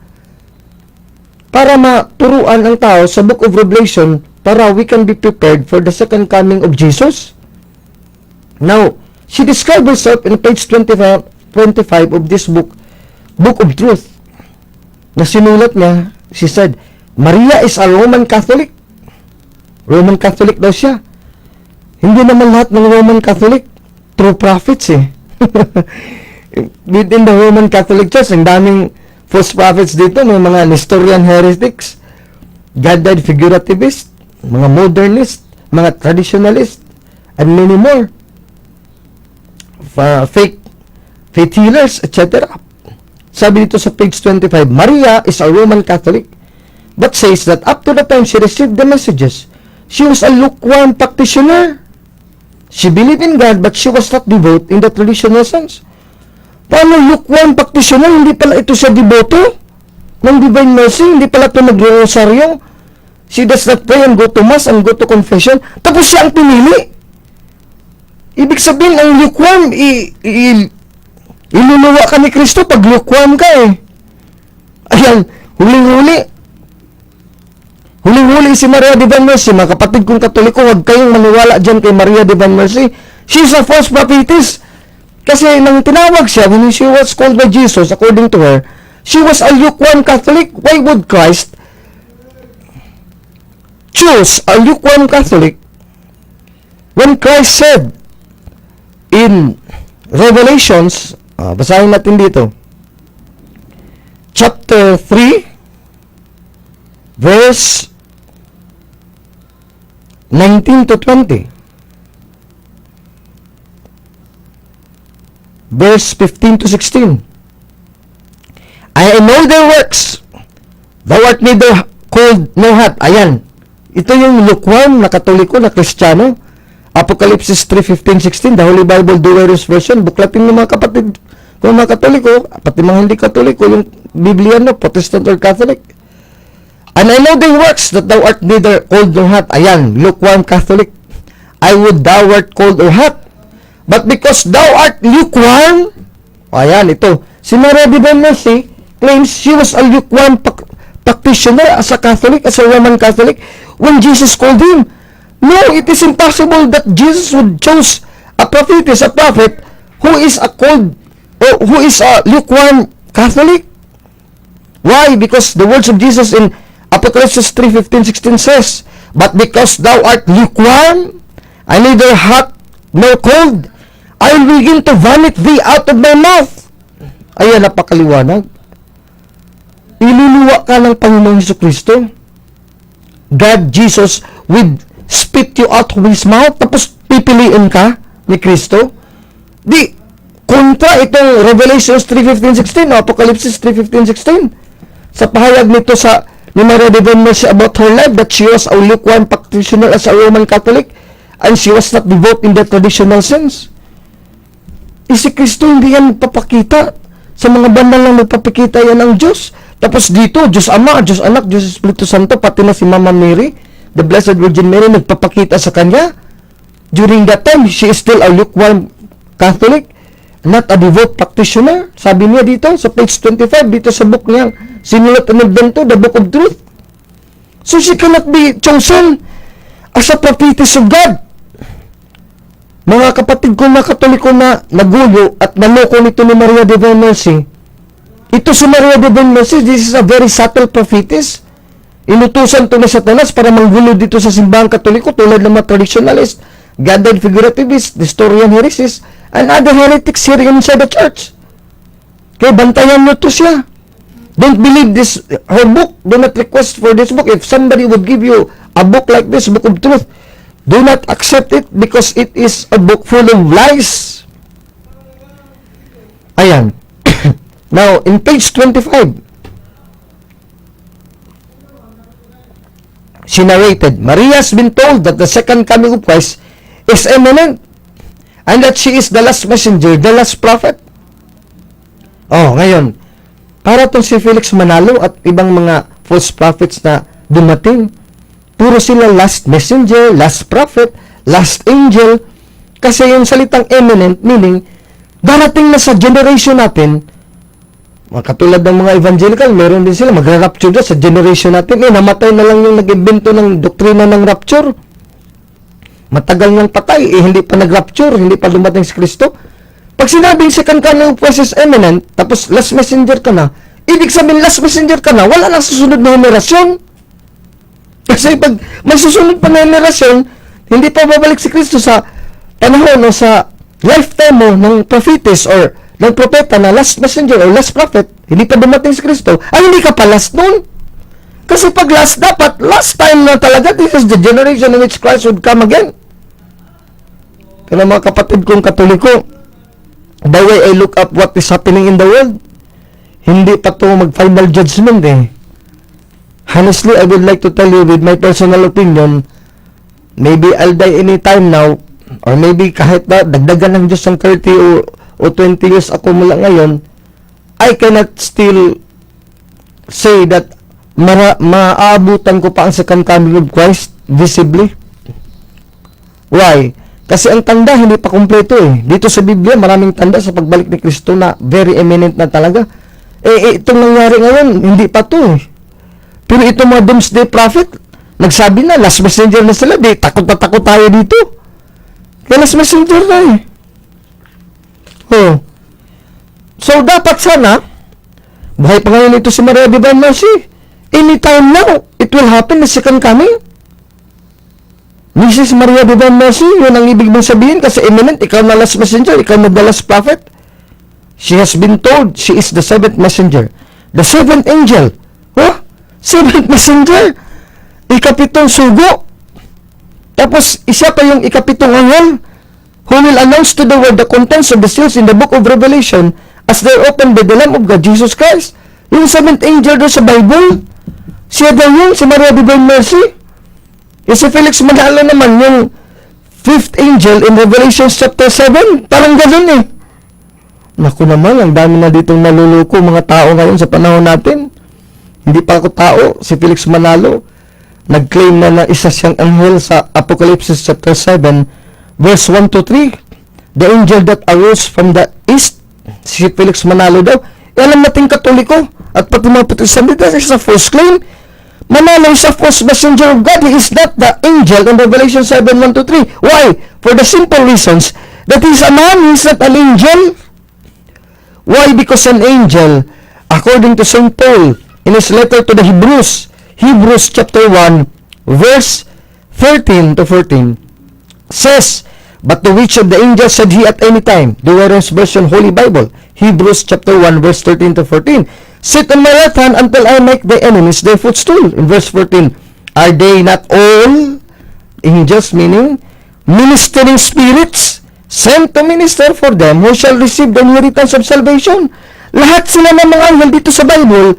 para maturuan ang tao sa book of Revelation para we can be prepared for the second coming of Jesus. Now, she described herself in page 25 of this book, Book of Truth, na sinulat niya. She said, Maria is a Roman Catholic. Roman Catholic daw siya. Hindi naman lahat ng Roman Catholic true prophets Within the Roman Catholic Church, ang daming false prophets dito. May mga Nestorian heretics, God-died figurativists, mga modernist, mga traditionalist, and many more. Fake healers, etc. Sabi dito sa page 25, Maria is a Roman Catholic, but says that up to the time she received the messages, she was a lukewarm practitioner. She believed in God, but she was not devout in the traditional sense. Paano lukewarm practitioner? Hindi pala ito siya devoto ng Divine Mercy, hindi pala ito nagro-rosaryo. She does not pray and go to Mass and go to confession. Tapos siya ang pinili. Ibig sabihin, ang lukewarm, iluluwa ka ni Kristo pag lukewarm ka eh. Ayan, huling-huli si Maria Divine Mercy. Mga kapatid kong Katoliko, huwag kayong maniwala dyan kay Maria Divine Mercy. She's a false prophetess. Kasi nang tinawag siya, when she was called by Jesus, according to her, she was a lukewarm Catholic. Why would Christ choose a lukewarm Catholic when Christ said in Revelations, basahin natin dito, chapter 3, verse 19 to 20. Verse 15 to 16. I know their works. Thou art neither cold nor hot. Ayan. Ito yung lukewarm na Katoliko, na Kristiyano. Apocalypse 3:15-16, the Holy Bible DYRF version. Buklatin ng mga kapatid kung mga Katoliko, pati mga hindi Katoliko, yung Biblia, no, Protestant or Catholic. And I know their works, that thou art neither cold nor hot. Ayan, lukewarm Catholic. I would thou art cold or hot. But because thou art lukewarm, ayan, ito, si Maria Divine Mercy claims she was a lukewarm practitioner as a Catholic, as a Roman Catholic, when Jesus called him. No, it is impossible that Jesus would choose a prophetess, a prophet, who is a cold, or who is a lukewarm Catholic. Why? Because the words of Jesus in Apocalypse 3:15-16 says, but because thou art lukewarm, I neither hot nor cold, I will begin to vomit thee out of my mouth. Ayan, napakaliwanag. Iluluwa ka ng Panginoong Jesucristo. God, Jesus, would spit you out of His mouth, tapos pipiliin ka ni Kristo. Di, kontra itong Revelations 3:15-16, o Apocalypse 3:15-16. Sa pahayag nito ni Maria Divine Mercy about her life, that she was a lukewarm practitioner as a Roman Catholic, and she was not devout in the traditional sense. Si Kristo hindi yan magpapakita. Sa mga bandang lang magpapakita yan ang Diyos. Tapos dito, Diyos Ama, Diyos Anak, Diyos Espiritu Santo, pati na si Mama Mary, the Blessed Virgin Mary, nagpapakita sa Kanya. During that time, she is still a lukewarm Catholic, not a devout practitioner. Sabi niya dito, sa page 25, dito sa book niya, sinulat ang nagbento, the Book of Truth. So she cannot be chosen as a prophetess of God. Mga kapatid ko na Katoliko na nagulo at naloko nito ni Maria Divine Mercy, ito si Maria Divine Mercy, this is a very subtle prophetess. Inutusan to ni Satanas para manggulo dito sa Simbahang Katoliko, tulad ng mga traditionalist, gathered figurativists, Nestorian heresies, and other heretics here inside the church. Kaya bantayan nyo to siya. Don't believe this, her book. Do not request for this book. If somebody would give you a book like this, Book of Truth, do not accept it because it is a book full of lies. Ayan. Now, in page 25, she narrated, Maria has been told that the second coming of Christ is imminent and that she is the last messenger, the last prophet. Oh, ngayon, para itong si Felix Manalo at ibang mga false prophets na dumating, puro sila last messenger, last prophet, last angel. Kasi yung salitang imminent, meaning, darating na sa generation natin, katulad ng mga evangelical, meron din sila, magra-rapture sa generation natin. Namatay na lang yung nag-invento ng doktrina ng rapture. Matagal nang patay, hindi pa nag-rapture, hindi pa dumating si Kristo. Pag sinabing second coming of Christ is imminent, tapos last messenger ka na, ibig sabihin last messenger ka na, wala nang susunod na henerasyon. Kasi pag masusunod pa na henerasyon, hindi pa babalik si Kristo sa panahon o sa lifetime mo ng prophetess or ng propeta na last messenger or last prophet, hindi pa dumating si Kristo, ay hindi ka pa last noon. Kasi pag last, dapat last time na talaga, this is the generation in which Christ would come again. Kaya mga kapatid kong Katoliko, the way I look up what is happening in the world, hindi pa ito mag-final judgment eh. Honestly, I would like to tell you with my personal opinion, maybe I'll die anytime now, or maybe kahit na dagdagan ng Diyos ng 30 o 20 years ako mula ngayon, I cannot still say that maaabutan ko pa ang second coming of Christ visibly. Why? Kasi ang tanda hindi pa kumpleto eh. Dito sa Biblia, maraming tanda sa pagbalik ni Kristo na very eminent na talaga. Itong nangyari ngayon, hindi pa to eh. Pero itong mga doomsday prophet, nagsabi na, last messenger na sila, di takot na takot tayo dito. Kaya last messenger na eh. So, dapat sana, buhay pa ngayon ito si Maria Divine Mercy. Anytime now, it will happen the second coming. Mrs. Maria Divine Mercy, yun ang ibig mong sabihin kasi eminent, ikaw na last messenger, ikaw na the last prophet. She has been told she is the seventh messenger. The seventh angel. Seventh messenger. Ikapitong sugo. Tapos, isa pa yung ikapitong anghel who will announce to the world the contents of the seals in the book of Revelation as they are opened by the Lamb of God, Jesus Christ. Yung seventh angel doon sa Bible, siya daw yun, si Maria Divine Mercy. Si Felix Manalo naman, yung fifth angel in Revelation chapter 7, parang gano'n eh. Naku naman, ang dami na ditong naluluko mga tao ngayon sa panahon natin. Hindi pa ako tao, si Felix Manalo, nag-claim na isa siyang anghel sa Apocalypse chapter 7, verse 1 to 3. The angel that arose from the east, si Felix Manalo daw, alam natin Katoliko, at pati mga Protestante, that is a false claim. Manalo is a false messenger of God. He is not the angel in Revelation 7, 1 to 3. Why? For the simple reasons that he is a man, he is not an angel. Why? Because an angel, according to St. Paul, in his letter to the Hebrews, Hebrews chapter 1, verse 13 to 14, says, but to which of the angels said he at any time? The DYRF version Holy Bible, Hebrews chapter 1, verse 13 to 14, sit on my right hand until I make thy enemies their footstool. In verse 14, are they not all angels, meaning ministering spirits, sent to minister for them who shall receive the inheritance of salvation? Lahat sila ng mga anghel dito sa Bible,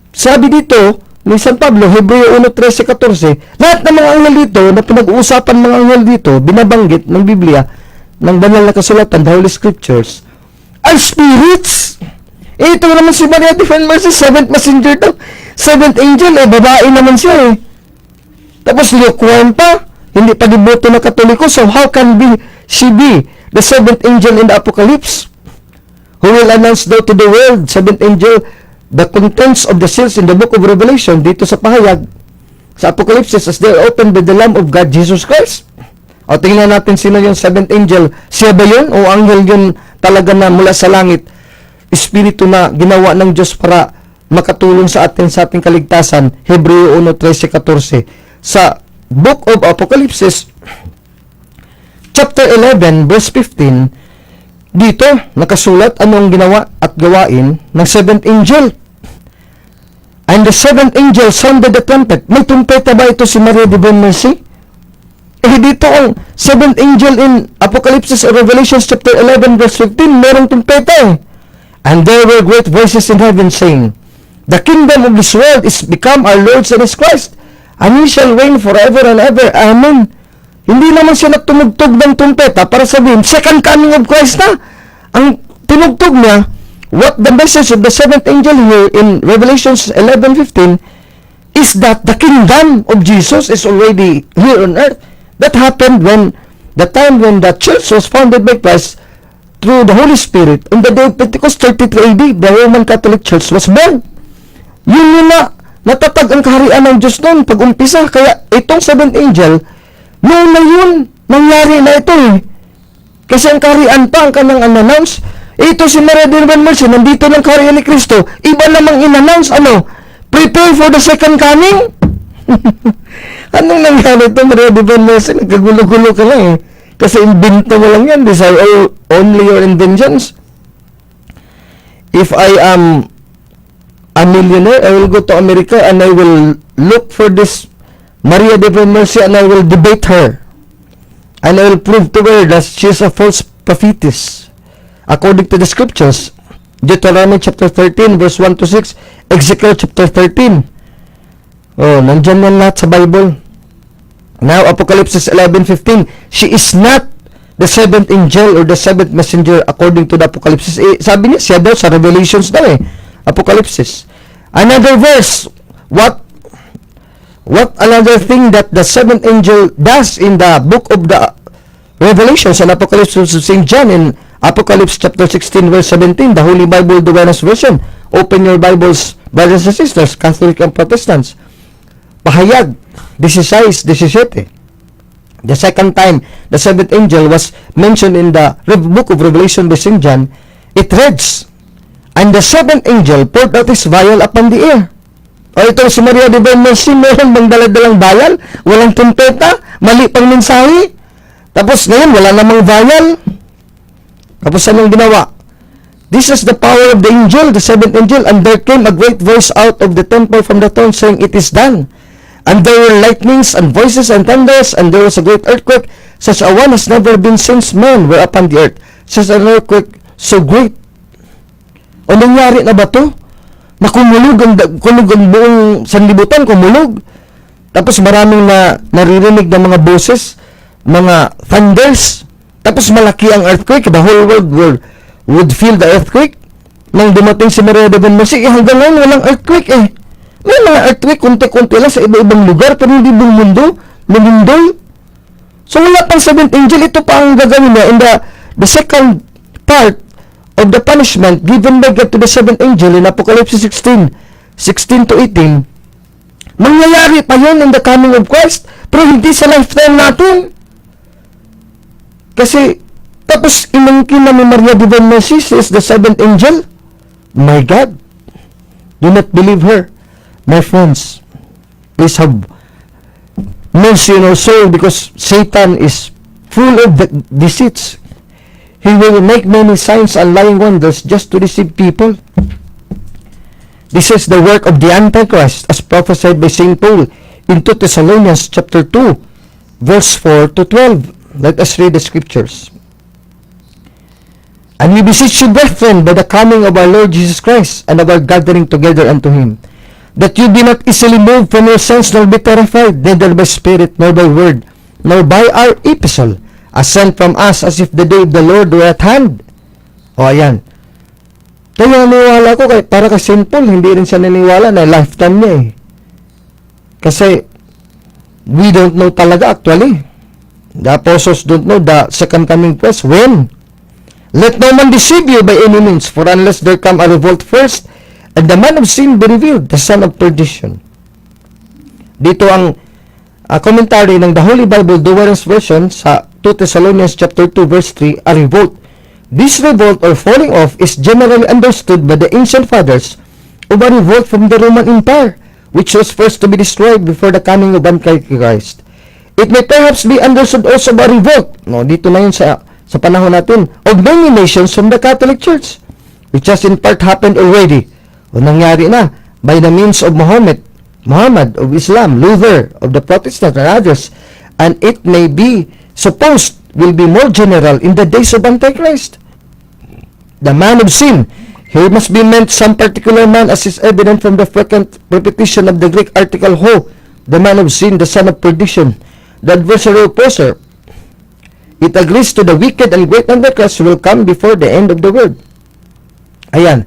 sabi dito ni San Pablo, Hebreo 1:13-14, lahat ng mga anghel dito na pinag-uusapan mga anghel dito, binabanggit ng Biblia, ng banal na kasulatan, the Holy Scriptures, are spirits. Ito naman si Maria Divine Mercy, seventh messenger daw. Seventh angel, babae naman siya eh. Tapos lukuhan pa, hindi pa diboto na Katoliko, so how can she be the seventh angel in the Apocalypse? Who will announce though to the world, seventh angel, the contents of the seals in the book of Revelation, dito sa pahayag, sa Apocalypse, as they are opened by the Lamb of God, Jesus Christ. O tingnan natin sino yung seventh angel. Siya ba yun? O anghel yun talaga na mula sa langit? Espiritu na ginawa ng Diyos para makatulong sa atin sa ating kaligtasan. Hebreo 1:13-14. Sa Book of Apocalypse, chapter 11, verse 15, dito nakasulat anong ginawa at gawain ng seventh angel. And the seventh angel sounded the trumpet. May trumpeta ba ito si Maria Divine Mercy? Dito ang seventh angel in Apocalypse or Revelation chapter 11, verse 15, merong trumpeta eh. And there were great voices in heaven saying, the kingdom of this world is become our Lord's and His Christ, and He shall reign forever and ever. Amen. Hindi naman siya nagtumugtog ng trumpeta para sabihin, second coming of Christ na. Ang tinugtog niya, what the message of the seventh angel here in Revelation 11:15 is that the kingdom of Jesus is already here on earth. That happened when the time when the church was founded by Christ through the Holy Spirit. On the day of Pentecost, 33 AD, the Roman Catholic Church was born. Yun na natatag ang kaharian ng Diyos noon pag-umpisa. Kaya itong seventh angel, noon na yun, nangyari na ito eh. Kasi ang kaharian pa ang kanang announce. Ito si Maria Divine Mercy, nandito ng kaharian ni Kristo. Iba namang in-announce, prepare for the second coming. Anong nangyari ito, Maria Divine Mercy? Nagkagulo-gulo ka lang eh. Kasi invento mo lang yan. These are all only your inventions. If I am a millionaire, I will go to America and I will look for this Maria Divine Mercy and I will debate her. And I will prove to her that she is a false prophetess. According to the scriptures, Deuteronomy chapter 13, verse 1 to 6, Ezekiel chapter 13. Nandyan yan lahat sa Bible. Now, Apocalypse 11:15, she is not the seventh angel or the seventh messenger according to the Apocalypse. Sabi niya, siya daw sa Revelations daw eh. Apocalypse. Another verse, what another thing that the seventh angel does in the book of the Revelations and Apocalypse of St. John in Apocalypse chapter 16 verse 17, the Holy Bible Duenas Version. Open your Bibles, brothers and sisters, Catholic and Protestants. Pahayag 16:17. The second time the seventh angel was mentioned in the book of Revelation by St. John, it reads, "And the seventh angel poured out his vial upon the air." O ito si Maria Divine Mercy, meron bang daladalang vial? Walang trumpeta? Mali pang mensahe? Tapos ngayon, wala namang vial. Tapos anong ginawa? This is the power of the angel, the seventh angel. And there came a great voice out of the temple from the throne, saying, "It is done." And there were lightnings and voices and thunders, and there was a great earthquake, such a one has never been since men were upon the earth. Such an earthquake so great. O nangyari na ba to? Nakumulog ang buong sanlibutan, kumulog. Tapos maraming naririnig ng mga boses, mga thunders. Tapos malaki ang earthquake. The whole world would feel the earthquake. Nang dumating si Maria Divine Mercy, hanggang ngayon walang earthquake eh. May mga earthquake, kunti-kunti lang sa iba-ibang lugar, pero hindi buong mundo, lumindoy. So wala pang seventh angel, ito pa ang gagawin niya in the second part of the punishment given by God to the seventh angel in Apocalypse 16 to 18. Mangyayari pa yun in the coming of Christ, pero hindi sa lifetime natin. Kasi, tapos inangkin na ni Maria Divine Mercy, she is the seventh angel. My God, do not believe her. My friends, please have mercy on our soul, because Satan is full of deceits. He will make many signs and lying wonders just to deceive people. This is the work of the Antichrist, as prophesied by St. Paul in 2 Thessalonians chapter 2, verse 4 to 12. Let us read the scriptures. "And we beseech you, brethren, by the coming of our Lord Jesus Christ, and of our gathering together unto him, that you be not easily moved from your sense, nor be terrified, neither by spirit, nor by word, nor by our epistle, as sent from us, as if the day of the Lord were at hand." O ayan. Kaya naniwala ko, para kay St. Paul, hindi rin siya naniwala na lifetime niya eh. Kasi, we don't know talaga actually. The apostles don't know the second coming Christ. When? "Let no man deceive you by any means, for unless there come a revolt first, and the man of sin be revealed, the son of perdition." Dito ang commentary ng the Holy Bible Duenas Version sa 2 Thessalonians chapter 2 verse 3, a revolt. This revolt or falling off is generally understood by the ancient fathers of a revolt from the Roman Empire, which was first to be destroyed before the coming of Antichrist. It may perhaps be understood also by revolt, no, dito na yun sa panahon natin, of many nations from the Catholic Church, which has in part happened already, o nangyari na, by the means of Muhammad of Islam, Luther of the Protestant and others, and it may be supposed will be more general in the days of Antichrist. The man of sin, here must be meant some particular man, as is evident from the frequent repetition of the Greek article ho, the man of sin, the son of perdition, the adversary opposer. It agrees to the wicked and great Antichrist will come before the end of the world. Ayan.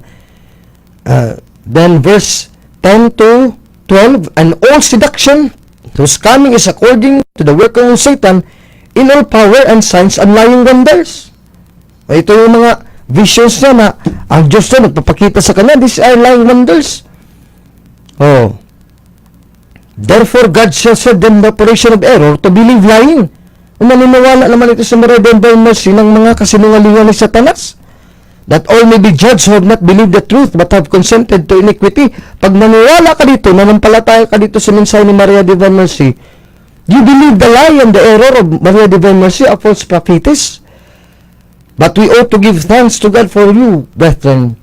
Then verse 10 to 12, "And all seduction whose coming is according to the working of Satan, in all power and signs and lying wonders." Ito yung mga visions niya na ang Diyos na nagpapakita sa kanya. These are lying wonders. Oh. "Therefore God shall set them the operation of error to believe lying." Naniniwala naman ito sa Maria Divine Mercy ng mga kasinungalingan ni Satanas, that all may be judged who have not believed the truth but have consented to iniquity. Pag naniwala ka dito, nanampalataya ka dito sa mensahe ni Maria Divine Mercy, you believe the lie and the error of Maria Divine Mercy, a false prophetess. But we ought to give thanks to God for you, brethren,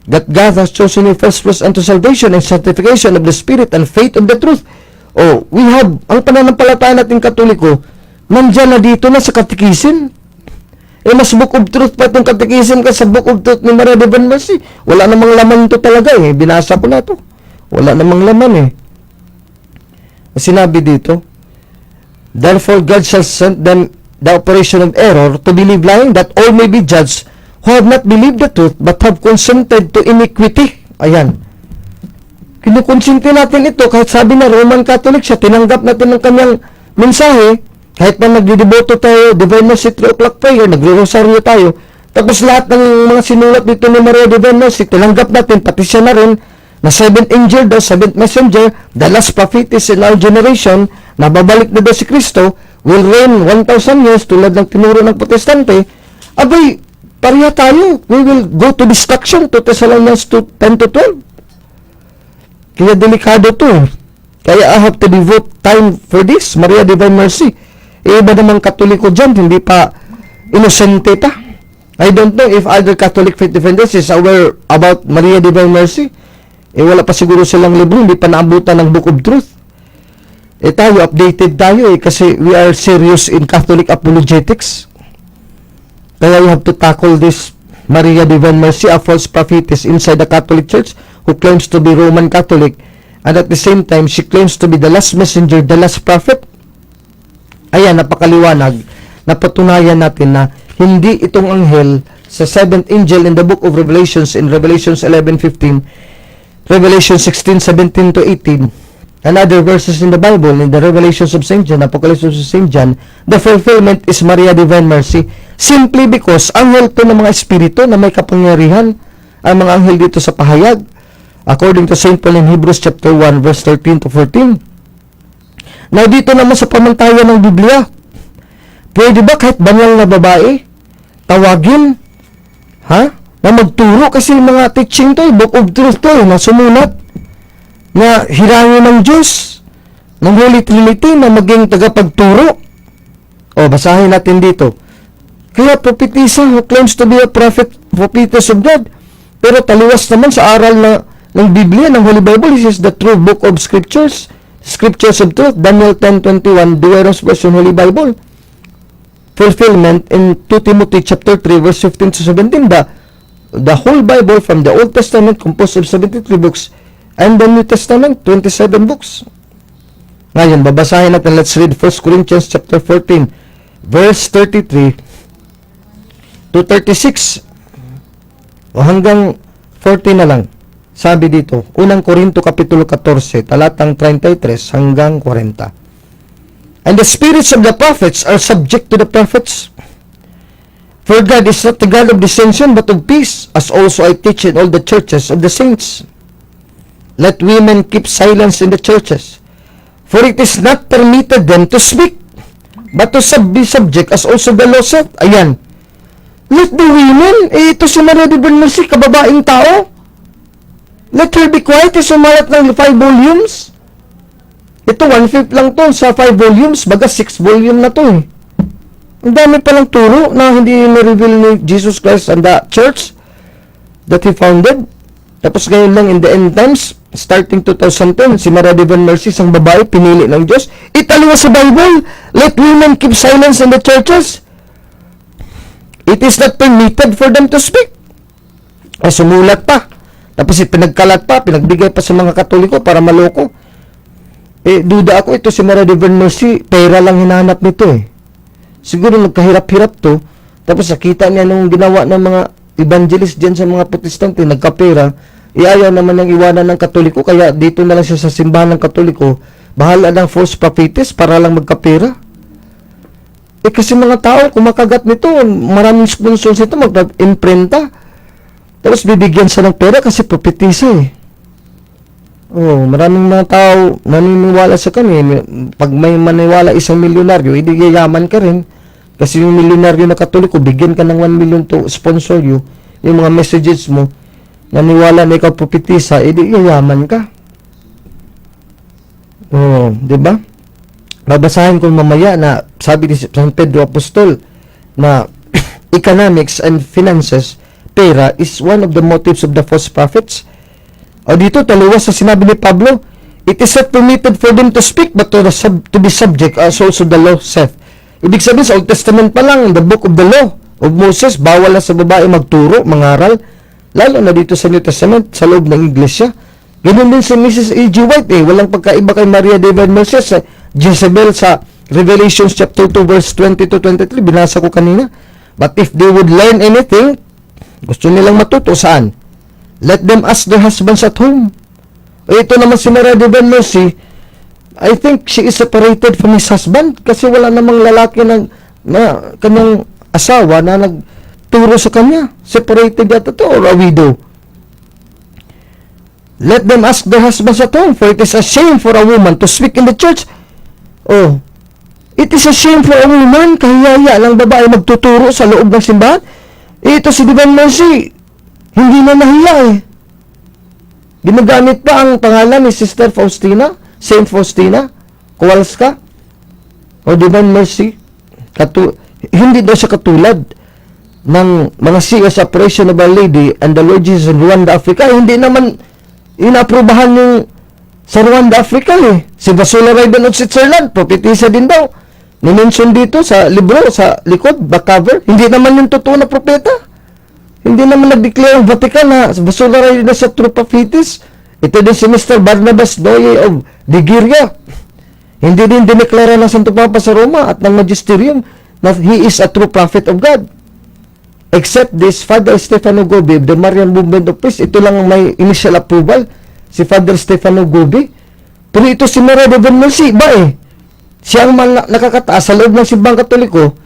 that God has chosen you first fruits unto salvation and sanctification of the Spirit and faith of the truth. Oh, we have, ang pananampalataya nating Katoliko, nandyan na dito na sa Catechism. Mas book of truth pa itong Catechism ka sa book of truth ni Maria Divine Mercy. Wala namang laman ito talaga eh. Binasa ko na ito. Wala namang laman eh. Sinabi dito, "Therefore God shall send them the operation of error to believe lying, that all may be judged who have not believed the truth but have consented to iniquity." Ayan. Kinukonsinti natin ito kahit sabi na Roman Catholic siya, tinanggap natin ang kanyang mensahe, Kahit pa nagdidiboto tayo, Divine Mercy 3 o'clock prayer, nagre-rosaryo tayo, tapos lahat ng mga sinulat dito ni Maria Divine Mercy, tinanggap natin, pati siya na rin, na 7th angel daw, 7th messenger, the last prophetess in our generation, na babalik na daw si Kristo, will reign 1,000 years, tulad ng tinuro ng protestante, abay, pareha tayo, we will go to destruction, 2 Thessalonians 10-12. Kaya delikado to. Kaya I have to devote time for this, Maria Divine Mercy. Iba namang Katoliko dyan, hindi pa inosente pa. I don't know if other Catholic faith defenders is aware about Maria Divine Mercy. Wala pa siguro silang libro, hindi pa naabutan ng Book of Truth. Tayo, updated tayo kasi we are serious in Catholic Apologetics. Kaya we have to tackle this Maria Divine Mercy, a false prophetess inside the Catholic Church who claims to be Roman Catholic, and at the same time, she claims to be the last messenger, the last prophet. Ayan, napakaliwanag. Napatunayan natin na hindi itong anghel sa 7th angel in the book of Revelations, in Revelations 11:15, Revelation 16:17 to 18, and other verses in the Bible, in the Revelations of St. John, Apocalypse of St. John, the fulfillment is Maria Divine Mercy, simply because anghel to ng mga espiritu na may kapangyarihan, ang mga anghel dito sa pahayag, according to St. Paul in Hebrews chapter 1, verse 13 to 14. Now, dito naman sa pamantayan ng Biblia, pwede ba kahit banal na babae, tawagin, na magturo? Kasi mga teaching to, Book of Truth to, na sumulat, na hirangin ng Diyos, ng Holy Trinity, na maging tagapagturo. O, basahin natin dito. Kaya propetisa who claims to be a prophetess of God, pero taliwas naman sa aral ng Biblia, ng Holy Bible. This is the true book of Scriptures, Scriptures of Truth, Daniel 10:21, DYRF version Holy Bible. Fulfillment in 2 Timothy chapter 3, verse 15 to 17. The whole Bible from the Old Testament composed of 73 books and the New Testament, 27 books. Ngayon, babasahin natin. Let's read 1 Corinthians chapter 14, verse 33 to 36. O hanggang 40 na lang. Sabi dito, unang Korinto kapitulo 14, talatang 33 hanggang 40. And the spirits of the prophets are subject to the prophets. For God is not the God of dissension, but of peace, as also I teach in all the churches of the saints. Let women keep silence in the churches, for it is not permitted them to speak, but to be subject, as also the law said. Ayan. Let the women, ito si Maria Divine Mercy, kababaing tao. Let her be quiet, sumalat ng 5 volumes. Ito, 1/5 lang to sa 5 volumes, baga 6 volume na to eh. Ang dami palang turo na hindi na-reveal ni Jesus Christ and the church that He founded. Tapos ngayon lang in the end times, starting 2010, si Maria Divine Mercy, isang babae, pinili ng Diyos. Italiwas sa Bible, let women keep silence in the churches. It is not permitted for them to speak. O sumulat pa. Tapos pinagkalat pa, pinagbigay pa sa mga Katoliko para maloko. Duda ako, ito si Maria Divine Mercy, pera lang hinahanap nito eh. Siguro nagkahirap-hirap to, tapos nakita niya nung ginawa ng mga evangelist dyan sa mga protestante, nagkapera, ayaw naman ng iwanan ng Katoliko, kaya dito na lang siya sa simbahan ng Katoliko, bahala ng false prophetess para lang magkapera. Kasi mga tao, kumakagat nito, maraming sponsors nito, mag-imprenta. Tapos bibigyan siya ng pera kasi propetisa eh. Maraming mga tao naniniwala sa kanya. Pag may maniwala isang milyonaryo, hindi yayaman ka rin. Kasi yung milyonaryo na Katoliko, bigyan ka ng 1 million to sponsor you. Yung mga messages mo, naniwala na ikaw propetisa, hindi yayaman ka. Diba? Babasahin ko mamaya na sabi ni San Pedro Apostol na economics and finances, pera is one of the motives of the false prophets. O dito, taliwas sa sinabi ni Pablo, it is not permitted for them to speak, but to be subject, as also the law saith. Ibig sabihin, sa Old Testament pa lang, in the book of the law of Moses, bawal na sa babae magturo, mangaral, lalo na dito sa New Testament, sa loob ng iglesia. Ganun din si Mrs. E.G. White, walang pagkaiba kay Maria Divine Mercy sa Jezebel sa Revelation chapter 2, verse 20 to 23, binasa ko kanina. But if they would learn anything, gusto nilang matuto saan? Let them ask their husbands at home. Ito naman si Maria Divine Mercy, I think she is separated from his husband kasi wala namang lalaki na kanyang asawa na nagturo sa kanya. Separated yata to or a widow. Let them ask their husbands at home, for it is a shame for a woman to speak in the church. Oh, it is a shame for a woman, kahiyaya lang babae magtuturo sa loob ng simbahan. Ito si Divine Mercy, hindi na nahiya eh. Ginagamit pa ang pangalan ni Sister Faustina, Saint Faustina, Kowalska, o Divine Mercy. Hindi daw siya katulad ng mga CS Operation of Our Lady and the Lord Jesus in Rwanda, Africa. Hindi naman inaprubahan yung sa Rwanda, Africa eh. Si Basula Raven of Switzerland, propetisa din daw. Ni-mention dito sa libro, sa likod, back cover. Hindi naman yung totoo na propeta. Hindi naman nag-declare ang Vatican na Basula Raven na sa true prophetess. Ito din si Mr. Barnabas Doye of Digiria. Hindi din dineklara ng Santo Papa sa Roma at ng Magisterium na he is a true prophet of God. Except this Father Stefano Gobi of the Marian Movement of Peace. Ito lang may initial approval, si Father Stefano Gobi. Pero ito si Maria de Mercy, ba eh? Siya ang nakakataas sa loob ng Simbahang Katoliko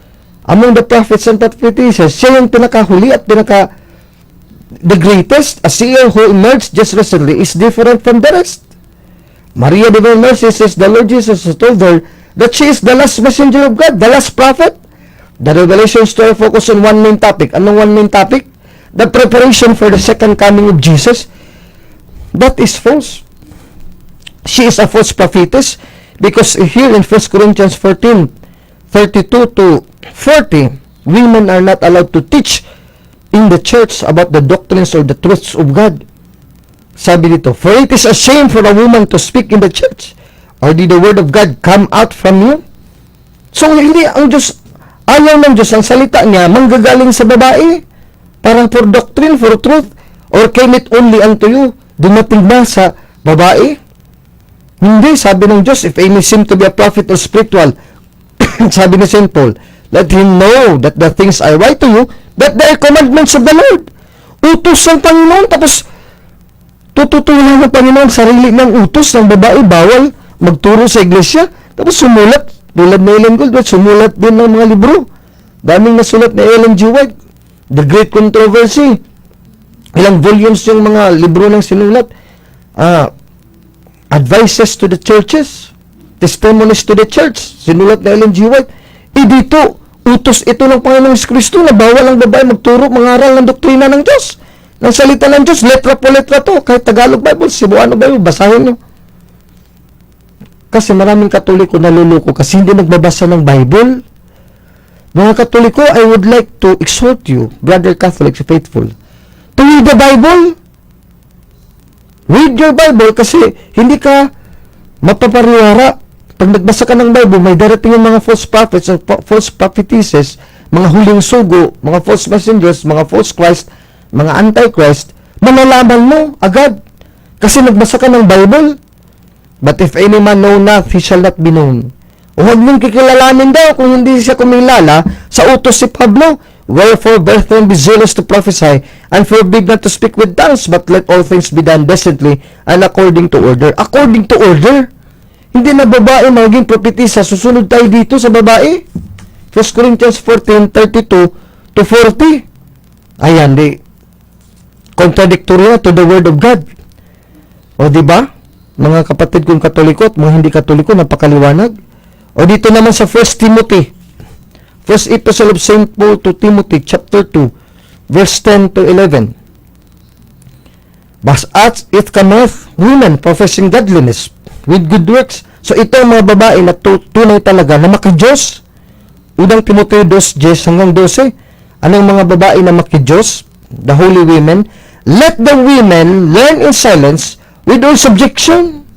among the prophets and prophetesses. Siya yung pinakahuli at the greatest. A seer who emerged just recently is different from the rest. Maria de Mercy says the Lord Jesus told her that she is the last messenger of God, the last prophet. The revelation story focus on one main topic. Anong one main topic? The preparation for the second coming of Jesus. That is false. She is a false prophetess because here in 1 Corinthians 14:32 to 40, women are not allowed to teach in the church about the doctrines or the truths of God. Sabi dito, for it is a shame for a woman to speak in the church. Or did the word of God come out from you? So hindi ang Diyos, ayaw ng Diyos ang salita niya manggagaling sa babae para for doctrine, for truth, or came it only unto you? Dumating ba sa babae? Hindi, sabi ng Diyos, if any seem to be a prophet or spiritual, sabi ni St. Paul, let him know that the things I write to you, that they are commandments of the Lord. Utos ng Panginoon, tapos tututulan ng Panginoon sarili ng utos ng babae, bawal magturo sa iglesia, tapos sumulat, tulad na Ellen Gold, sumulat din ng mga libro. Daming nasulat na Ellen G. White, The Great Controversy. Ilang volumes yung mga libro ng sinulat. Advices to the churches, testimonies to the church, sinulat na Ellen G. White. Dito, utos ito ng Panginoong Kristo na bawal ang babae magturo, mangaral ng doktrina ng Diyos, ng salita ng Diyos, letra po letra to, kahit Tagalog Bible, Cebuano Bible, basahin nyo. Kasi maraming Katoliko naluluko kasi hindi nagbabasa ng Bible. Mga Katoliko, I would like to exhort you, brother Catholics faithful, to read the Bible. Read your Bible kasi hindi ka mapapariwara. Pag nagbasa ka ng Bible, may darating yung mga false prophets or false prophetesses, mga huling sugo, mga false messengers, mga false Christ, mga antichrist, malalaman mo agad kasi nagbasa ka ng Bible. But if any man know not, he shall not be known. O huwag mong kikilalanin daw kung hindi siya kumilala sa utos si Pablo. Wherefore, brethren, be zealous to prophesy, and forbid not to speak with tongues, but let all things be done decently and according to order. According to order. Hindi na babae maging propetisa. Susunod tayo dito sa babae. 1 Corinthians 14:32 to 40. Ayan, di contradictory to the word of God. O di ba? Mga kapatid kong Katoliko at mga hindi Katoliko, napakaliwanag. O dito naman sa 1 Timothy, First Epistle of St. Paul to Timothy, chapter 2, verse 10 to 11. But as it cometh women professing godliness with good works. So ito ang mga babae na tunay talaga na makidiyos. Unang Timoteo 2:10 hanggang 12. Anong mga babae na makidiyos? The holy women. Let the women learn in silence with all subjection.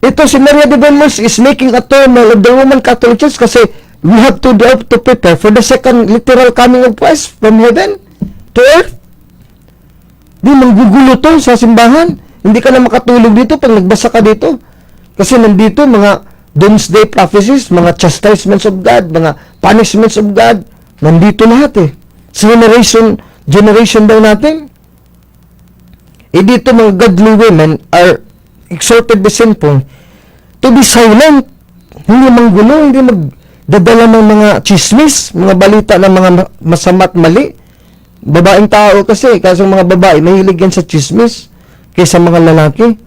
Ito si Maria de Mercy is making a turmoil of the Roman Catholic Church kasi we have to prepare for the second literal coming of Christ from heaven to earth. Di manggugulo to sa simbahan. Hindi ka na makatulog dito pag nagbasa ka dito. Kasi nandito mga doomsday prophecies, mga chastisements of God, mga punishments of God. Nandito lahat eh. Sa generation daw natin. Dito mga godly women are exhorted by St. Paul to be silent. Hindi manggulo, hindi magdadala ng mga chismis, mga balita ng mga masama at mali. Babaeng tao kasi mga babae, mahilig yan sa chismis kaysa mga lalaki.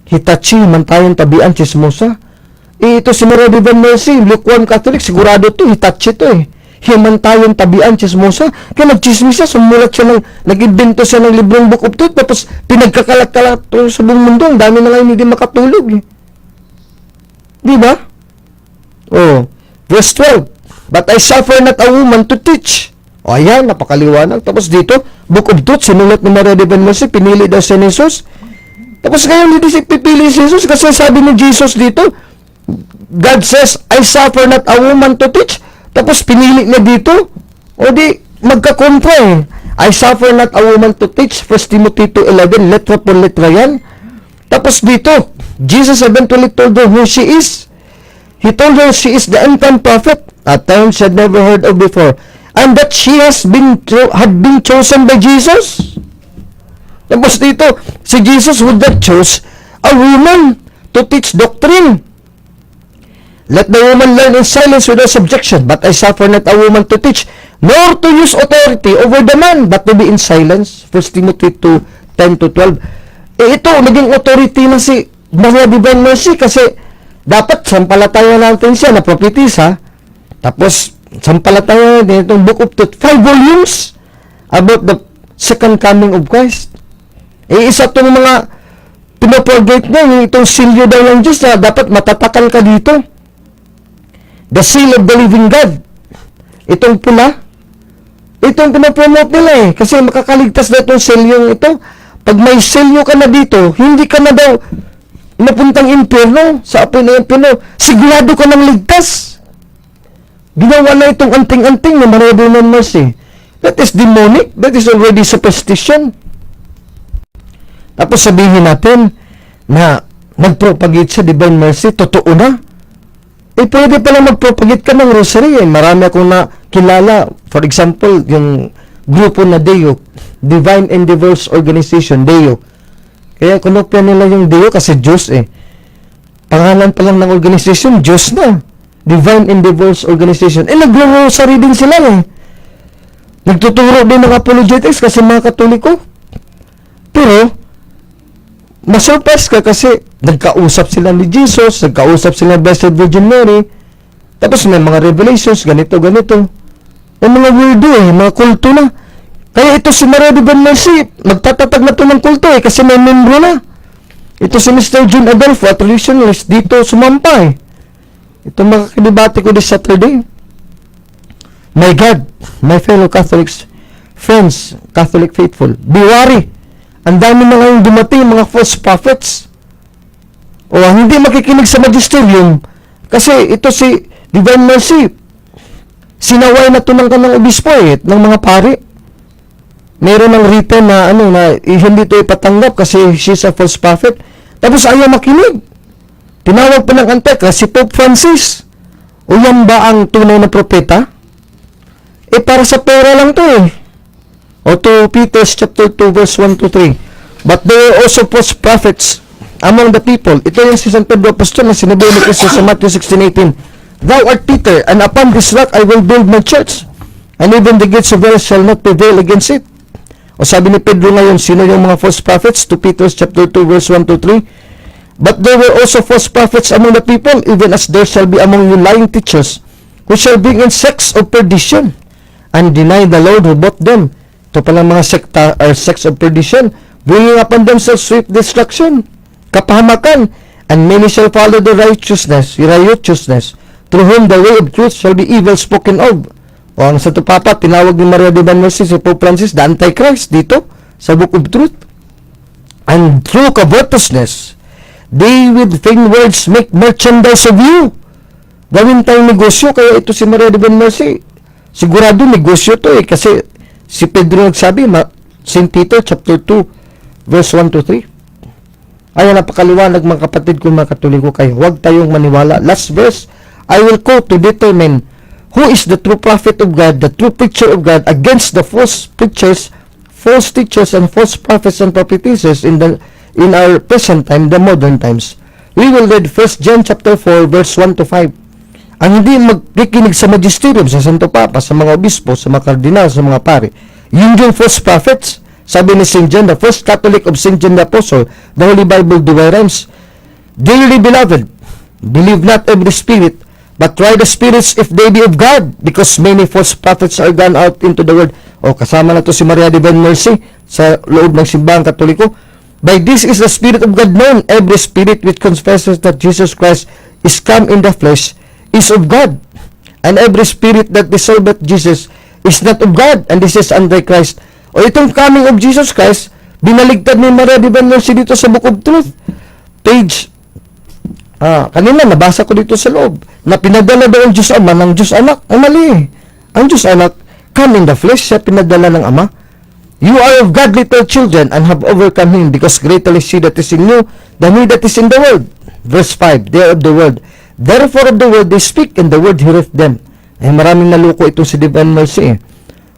Hitachi, mantayong tabian, chismosa. Ito si Maria Divine Mercy, lukewarm Catholic, sigurado to, Hitachi to eh. Himantayong tabian, chismosa. Kaya nagchismis siya, sumulat siya nag-invento siya ng librong Book of Truth, tapos pinagkakalat-kalat sa buong mundo. Ang dami na ngayon hindi makatulog eh. Di ba? Oh, verse 12. But I suffer not a woman to teach. O ayan, napakaliwanag. Tapos dito, Book of Truth, sinulat ni Maria Divine Mercy, pinili daw si Jesus. Tapos ngayon hindi si pipili si Jesus kasi sabi ni Jesus dito, God says, I suffer not a woman to teach. Tapos pinili niya dito. O di, magkakontra eh. I suffer not a woman to teach. 1 Timothy 2:11, letra po letra yan. Tapos dito, Jesus eventually told her who she is. He told her she is the end-time prophet, a term she had never heard of before, and that she had been chosen by Jesus. Tapos dito, si Jesus would not choose a woman to teach doctrine. Let the woman learn in silence without subjection, but I suffer not a woman to teach, nor to use authority over the man, but to be in silence. 1 Timothy 2:10-12. Ito, naging authority na si Maria Divine Mercy kasi dapat sampalataya natin siya na propetisa. Tapos, sampalataya natin itong Book of Truth, 5 volumes about the second coming of Christ. Isa itong mga pinapropagate niya, itong silyo daw ng Diyos na dapat matatakan ka dito. The seal of the living God. Itong pula, itong pinapromote nila eh. Kasi makakaligtas na itong selyong ito. Pag may selyo ka na dito, hindi ka na daw napuntang impyerno, sa apoy na impyerno. Sigurado ka ng ligtas. Ginawa na itong anting-anting na Maria Divine Mercy. That is demonic. That is already superstition. Tapos sabihin natin na nagpropagate sa Divine Mercy, totoo na. Pwede pala magpropagate ka ng rosary eh. Marami akong nakilala. For example, yung grupo na DEO, Divine Endeavors Organization, DEO. Kaya kunopya nila yung DEO kasi Diyos eh. Pangalan pa lang ng organization, Diyos na. Divine Endeavors Organization. Nagro-rosary din sila eh. Nagtuturo din ng Apologetics kasi mga Katoliko. Pero, masurprise ka kasi nagkausap sila ni Jesus, nagkausap sila ni Blessed Virgin Mary, tapos may mga revelations, ganito. May mga weirdo eh, mga kulto na. Kaya ito si Maria Divine Mercy, magtatatag na ito ng kulto eh, kasi may membro na. Ito si Mr. John Adolfo, a traditionalist, dito sumampa eh. Ito makakidebate ko this Saturday. My God, my fellow Catholics, friends, Catholic faithful, be wary. Ang dami na ngayong dumating mga false prophets. O hindi makikinig sa magisterium kasi ito si Divine Mercy. Sinaway na ito ng kanang obispo eh, ng mga pari. Meron ng written na hindi ito ipatanggap kasi she's a false prophet. Tapos ayaw makinig. Tinawag pa ng Antichrist si Pope Francis. O yan ba ang tunay na propeta? Para sa pera lang to eh. O 2 Peter chapter 2 verse 1-3. But there are also false prophets among the people. Ito yung si San Pedro Apostol na sinabi ni Cristo sa Matthew 16:18. Thou art Peter, and upon this rock I will build my church, and even the gates of hell shall not prevail against it. O sabi ni Pedro ngayon, sino yung mga false prophets? 2 Peter chapter 2 verse 1-3. But there were also false prophets among the people, even as there shall be among you lying teachers, who shall bring in sects of perdition, and deny the Lord who bought them. Ito palang mga sekta or sects of perdition, bringing upon themselves swift destruction, kapahamakan, and many shall follow the righteousness, through whom the way of truth shall be evil spoken of. O ang sa tupapa, tinawag ni Maria Divine Mercy si Pope Francis, the Antichrist, dito, sa Book of Truth. And through covetousness, they with vain words make merchandise of you. Gawin tayong negosyo, kaya ito si Maria Divine Mercy. Sigurado negosyo to eh, kasi si Pedro nagsabi, St. Peter chapter 2 verse 1-3. Ayan, napakaliwanag mga kapatid ko, mga Katoliko kayo. Huwag tayong maniwala. Last verse, I will quote to determine who is the true prophet of God, the true preacher of God, against the false preachers, false teachers, and false prophets and prophetesses in our present time, the modern times. We will read 1 John chapter 4 verse 1 to 5. Ang hindi magkikinig sa magisterium, sa Santo Papa, sa mga obispo, sa mga kardinal, sa mga pare, yun yung false prophets. Sabi ni St. John, the first Catholic of St. John the Apostle, the Holy Bible DYRF-AMs, Dearly beloved, believe not every spirit, but try the spirits if they be of God, because many false prophets are gone out into the world. O, kasama na to si Maria Divine Mercy sa loob ng Simbahang Katoliko. By this is the Spirit of God known. Every spirit which confesses that Jesus Christ is come in the flesh is of God. And every spirit that disobeyeth Jesus is not of God, and this is Antichrist. O, itong coming of Jesus Christ, binaligtad ni Maria Divine Mercy dito sa Book of Truth. Page kanina nabasa ko dito sa loob na pinadala daw ang Diyos Ama ng Diyos Anak. Ang mali. Ang Diyos Anak come in the flesh, siya pinadala ng Ama. You are of God, little children, and have overcome him, because greater is he that is in you than he that is in the world. Verse 5, they are of the world, therefore of the world they speak, and the word heareth them. Ay maraming naluko itong si Divine Mercy.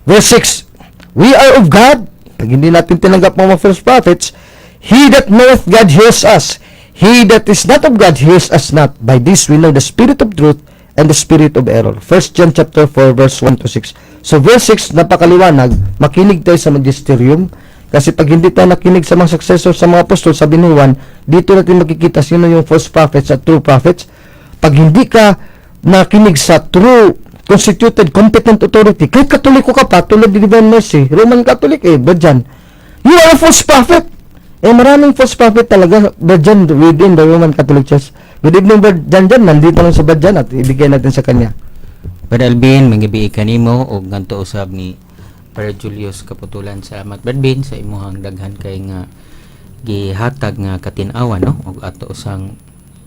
Verse 6, we are of God. Pag hindi natin tinanggap mga false prophets, he that knoweth God hears us. He that is not of God hears us not. By this we know the spirit of truth and the spirit of error. 1 John chapter 4 verse 1 to 6. So verse 6, napakaliwanag, makinig tayo sa magisterium. Kasi pag hindi tayo nakinig sa mga successor sa mga apostol, sabi ni Juan, dito natin makikita sino yung false prophets at true prophets. Pag hindi ka nakinig sa true constituted competent authority, kahit Katoliko ka pa, tulad ni Divine Mercy, Roman Catholic Badyan, you are a false prophet. Maraming false prophet talaga Badyan within the Roman Catholic Church. Good evening, Badyan dyan. Nandito lang sa Badyan at ibigay natin sa kanya. Brad Alvin, magabi kanimo o ganto usab ni Brad Julius Kaputulan. Salamat Brad Bin sa imuhang daghan kay nga gihatag nga katin-awan, no? Og ato usang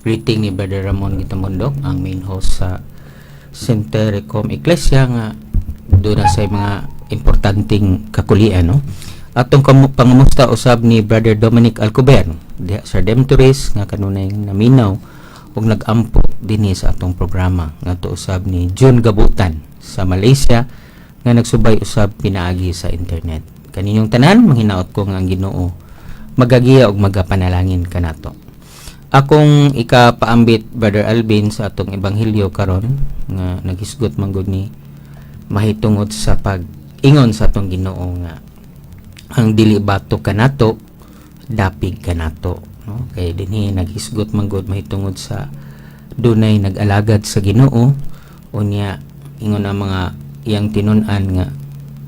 greeting ni Brother Ramon Gitamondok, ang main host sa Sentire Cum Ecclesia, nga doon na sa mga importanteng kakulian, no? Atong pangamusta usab ni Brother Dominic Alcober diha sa Redemptorist nga kanunay naminaw ug nag-ampo dinhi sa atong programa ngadto usab ni June Gabutan sa Malaysia nga nagsubay usab pinaagi sa internet. Kaninyong tanan manghinaot ko nga ang Ginoo magagiya og magapanalangin kanato. Akong ikapaambit Brother Alvin sa atong ebanghelyo karon nga naghisgot man gud ni mahitungod sa pag-ingon sa atong Ginoo nga ang dili bato kanato dapig kanato, no? Kay dinhi naghisgot man gud mahitungod sa dunay nag-alagad sa Ginoo unya ingon ang mga iyang tinun-an nga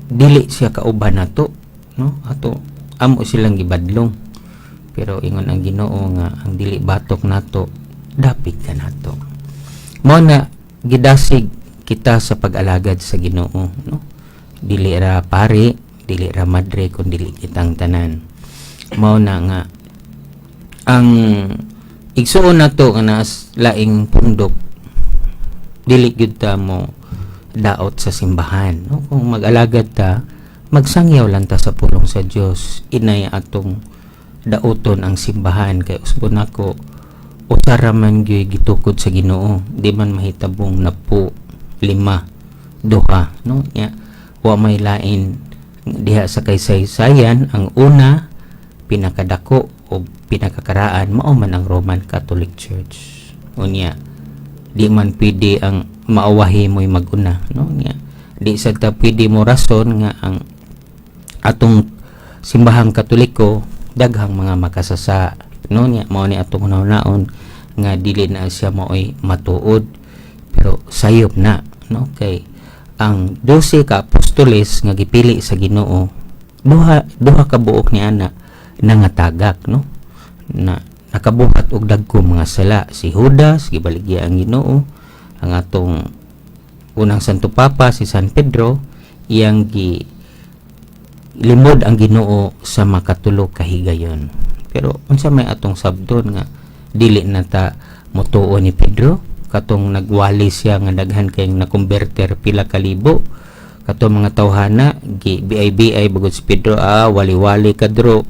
dili siya kauban nato, no? Ato amo silang gibadlong, pero ingon ang Ginoo nga ang dili batok nato dapig kanato. Mao na gidasig kita sa pag-alagad sa Ginoo, no? Dili ra pare, dili ra madre, kun dili kitang tanan. Mao na nga ang igsuon nato nga laing pundok dili gyud ta mo daot sa simbahan, no? Kung mag-alagad ta, magsangyaw lang ta sa pulong sa Dios. Inay atong daoton ang simbahan kay usbon nako usara man gyud gitukod sa Ginoo, di man mahitabong napo 5 duha, no? Ya wa may lain diha sa kaysaysayan. Ang una pinakadako o pinakakaraan mao man ang Roman Catholic Church. Unya di man pwede ang maawahi mo'y maguna, no? Unya di sad ta pwede mo rason nga ang atong Simbahang Katoliko daghang mga makasasa, no? Unya mao ni atong naon nga dili na siya maoy matuod, pero sayop na, no? Kay ang 12 ka apostoles nga gipili sa Ginoo, duha ka buok ni ana nangatagak, no? Na nakabuhat og dagko mga sala. Si Judas gibaligya ang Ginoo, ang atong unang Santo Papa si San Pedro iyang limod ang Ginoo sa makatulo ka higayon. Pero unsa may atong sabdon nga dili na ta motuo ni Pedro? Katong nagwali siya nga daghan kay nakonverter pila ka libo, katong mga tawhana BI bagod si Pedro, wali-wali kadro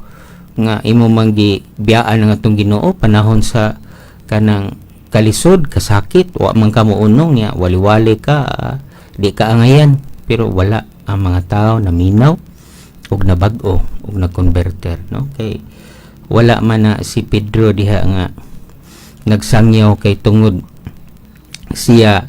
nga imo man biyaan nga atong Ginoo panahon sa kanang kalisod kasakit, wa man ka mounong niya, wali-wali ka, di ka angayan. Pero wala, ang mga tao naminaw ug nabag-o ug nagkonverter, no? Kay wala man na si Pedro diha nga nagsangyaw kay tungod siya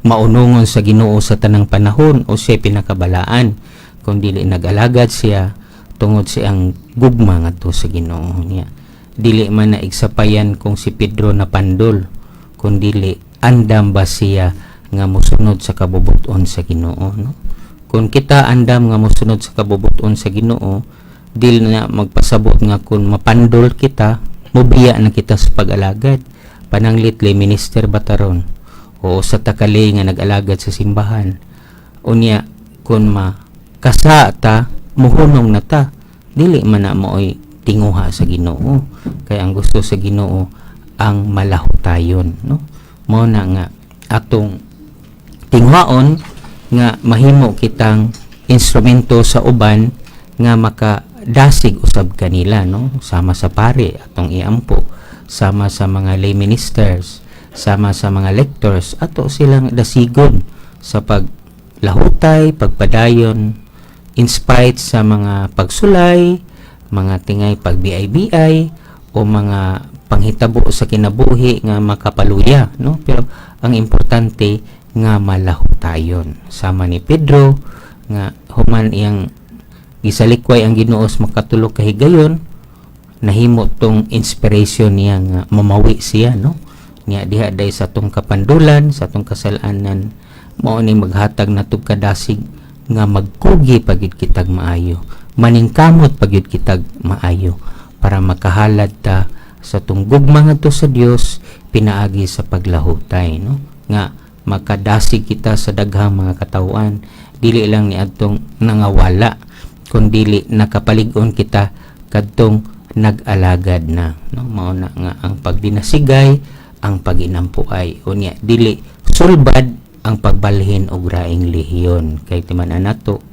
maunungon sa Ginoo sa tanang panahon o siya pinakabalaan, kung dili nag-alagad siya tungod siyang gugma ngadto sa Ginoo niya. Dili man na igsapayan kung si Pedro na pandol, kung dili andam ba siya nga mosunod sa kabubuton sa Ginoo, no? Kung kita andam nga mosunod sa kabubuton sa Ginoo, dili na magpasabot nga kung mapandol kita, mobiya na kita sa pag-alagad. Pananglit lay minister bataron o sa takalay nga nag-alagad sa simbahan. Unya kung makasa ta, muhunong na ta, dili man na mo'y tinguha sa Ginoo. Kaya ang gusto sa Ginoo ang malahutayon, no? Mao na nga atong tingwaon nga mahimo kitang instrumento sa uban nga makadasig usab kanila, no? Sama sa pare atong iampo, sama sa mga lay ministers, sama sa mga lectors, ato silang dasigon sa paglahutay, pagpadayon, in spite sa mga pagsulay, mga tingay pagbiay-biay o mga panghitabo sa kinabuhi nga makapaluya, no? Pero ang importante nga malahutayon. Sama ni Pedro nga human iyang gisalikway ang Ginuos makatulog kahigayon, nahimo tong inspiration niya nga mamawi siya, no? Nya diha day sa tong kapandulan, sa tong kasalanan, mao ni maghatag natug kadasig nga magkugi pagyud kitag maayo, maningkamot pagyud kitag maayo, para makahalad ta sa tong gugma ngadto sa Dios pinaagi sa paglahutay, no? Nga makadasig kita sa daghang mga katawhan, dili lang ni adtong nangawala, kundi nakapalig-on kita kadtong nag-alagad na, no? Mao na nga ang pagdinasigay, ang paginampuay, unya dili sulbad ang pagbalhin og raing lehiyon, kay timan-an nato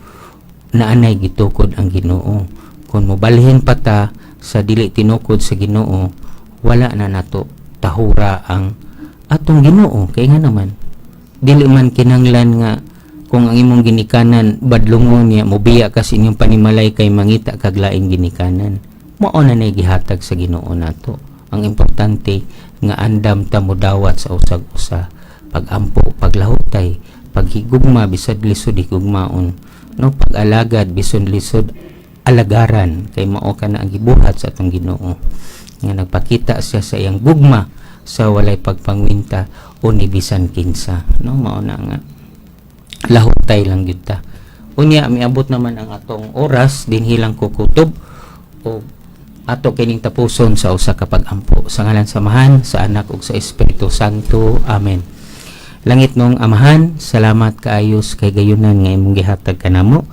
naanay gitukod ang Ginoo. Kung mobalhin pa ta sa dili tinukod sa Ginoo, wala na nato tahura ang atong Ginoo. Kay nga naman dili man kinanglan nga kung ang imong ginikanan badlungon niya, mobiya ka sa inyong panimalay kay mangita kag laing ginikanan. Mao na nay gihatag sa Ginoo nato. Ang importante nga andam ta modawat sa usag-usa, pagampo, paglahutay, paghigugma bisad lisod higugmaon, no? Pag-alagad bisod lisod alagaran, kay mao kana ang gibuhat sa atong Ginoo nga nagpakita siya sa iyang gugma sa walay pagpangwinta o ni bisan kinsa, no? Mao na nga lahutay lang gyud ta. Unya miabot naman ang atong oras dinhi lang ko kutob o ato kining tapuson sa usa ka pag-ampo sa ngalan samahan sa Anak ug sa Espiritu Santo. Amen. Langit nung Amahan, salamat kaayos kay gayunan nga imong gihatag kanamo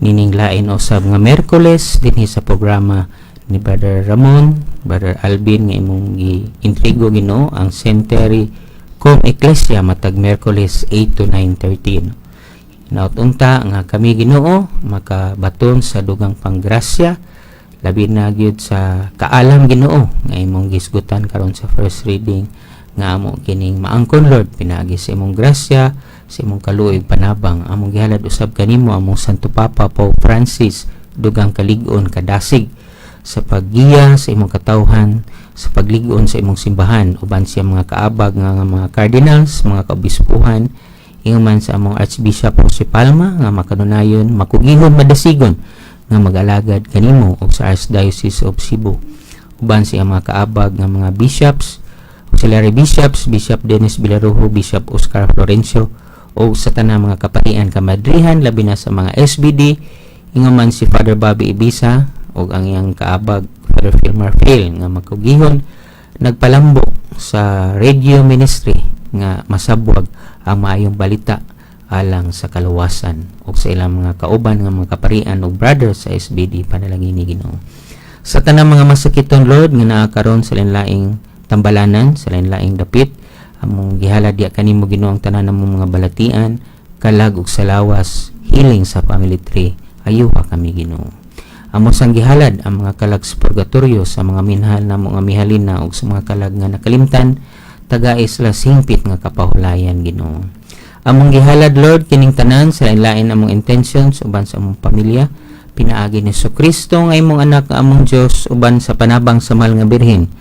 nining lain usab nga Miyerkules dinhi sa programa ni Brother Ramon, Brother Alvin nga imong gi-intrigo Ginoo ang Sentire Cum Ecclesia matag Miyerkules 8 to 9:13. Nautunta nga kami Ginoo makabaton sa dugang panggrasya, labi na gyud sa kaalam Ginoo nga imong gisgutan karon sa first reading, nga amo kining maangkon Lord pinaagi sa imong grasya, sa imong kaluoy panabang. Among gihalad usab kanimo among Santo Papa Pope Francis, dugang kalig-on kadasig sa paggiya sa imong katawhan, sa paglig-on sa imong simbahan, uban siya mga kaabag nga mga cardinals, mga kaobispuhan, ingon sa among Archbishop Jose Palma nga makanunayon makugihon madasigon nga mag-alagad kanimo og sa Archdiocese of Cebu, uban siya mga kaabag nga mga bishops, auxiliary bishops, Bishop Dennis Villarojo, Bishop Oscar Florencio o sa tanang mga kapatian kamadrihan, labi na sa mga SBD, ingon si Father Bobby Ibisa o ang iyang kaabag Father Filmar Phil nga makugihon nagpalambo sa radio ministry nga masabwag ang maayong balita alang sa kaluwasan o sa ilang mga kauban nga mga kaparian o brothers sa SBD. Panalangin ni Ginoo sa tanang mga masakiton Lord nga naa karon sa lain-laing tambalanan, sa lain-laing dapit, among gihalad ya kanimo Ginoo ang tanan namong mga balatian, kalag ug salawas, healing sa family tree. Ayuha kami Ginoo. Amo sang gihalad ang mga kalag sa purgatorio, sa mga minhal na mga mihalina ug sa mga kalag nga nakalimtan, tagais la singpit nga kapahulayan Ginoo. Among gihalad Lord kining tanan sa lain-lain among intentions uban sa among pamilya, pinaagi ni Kristo nga imong anak nga among Dios uban sa panabang sa mahal nga birhen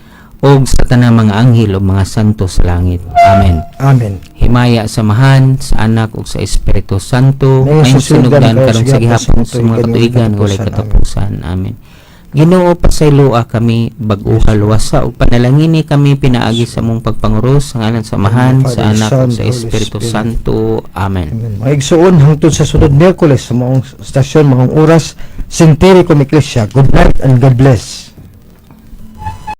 ug sa tanang mga anghel ug mga santo sa langit. Amen. Amen. Himaya samahan sa anak ug sa Espiritu Santo, May may susunugdan sunugdan karong sa gihapon sa mga katuigan nga walay katapusan. Amen. Ginoo, pasayloa kami bag-uha luwasa ug panalangini kami pinaagi sa mong pagpanguros sa ngalan sa Amahan, sa Anak ug sa Espiritu Santo. Amen. Amen. Mga igsuon hangtod sa sunod Miyerkules sa maong stasyon, maong oras, Sentire Cum Ecclesia. Good night and God bless.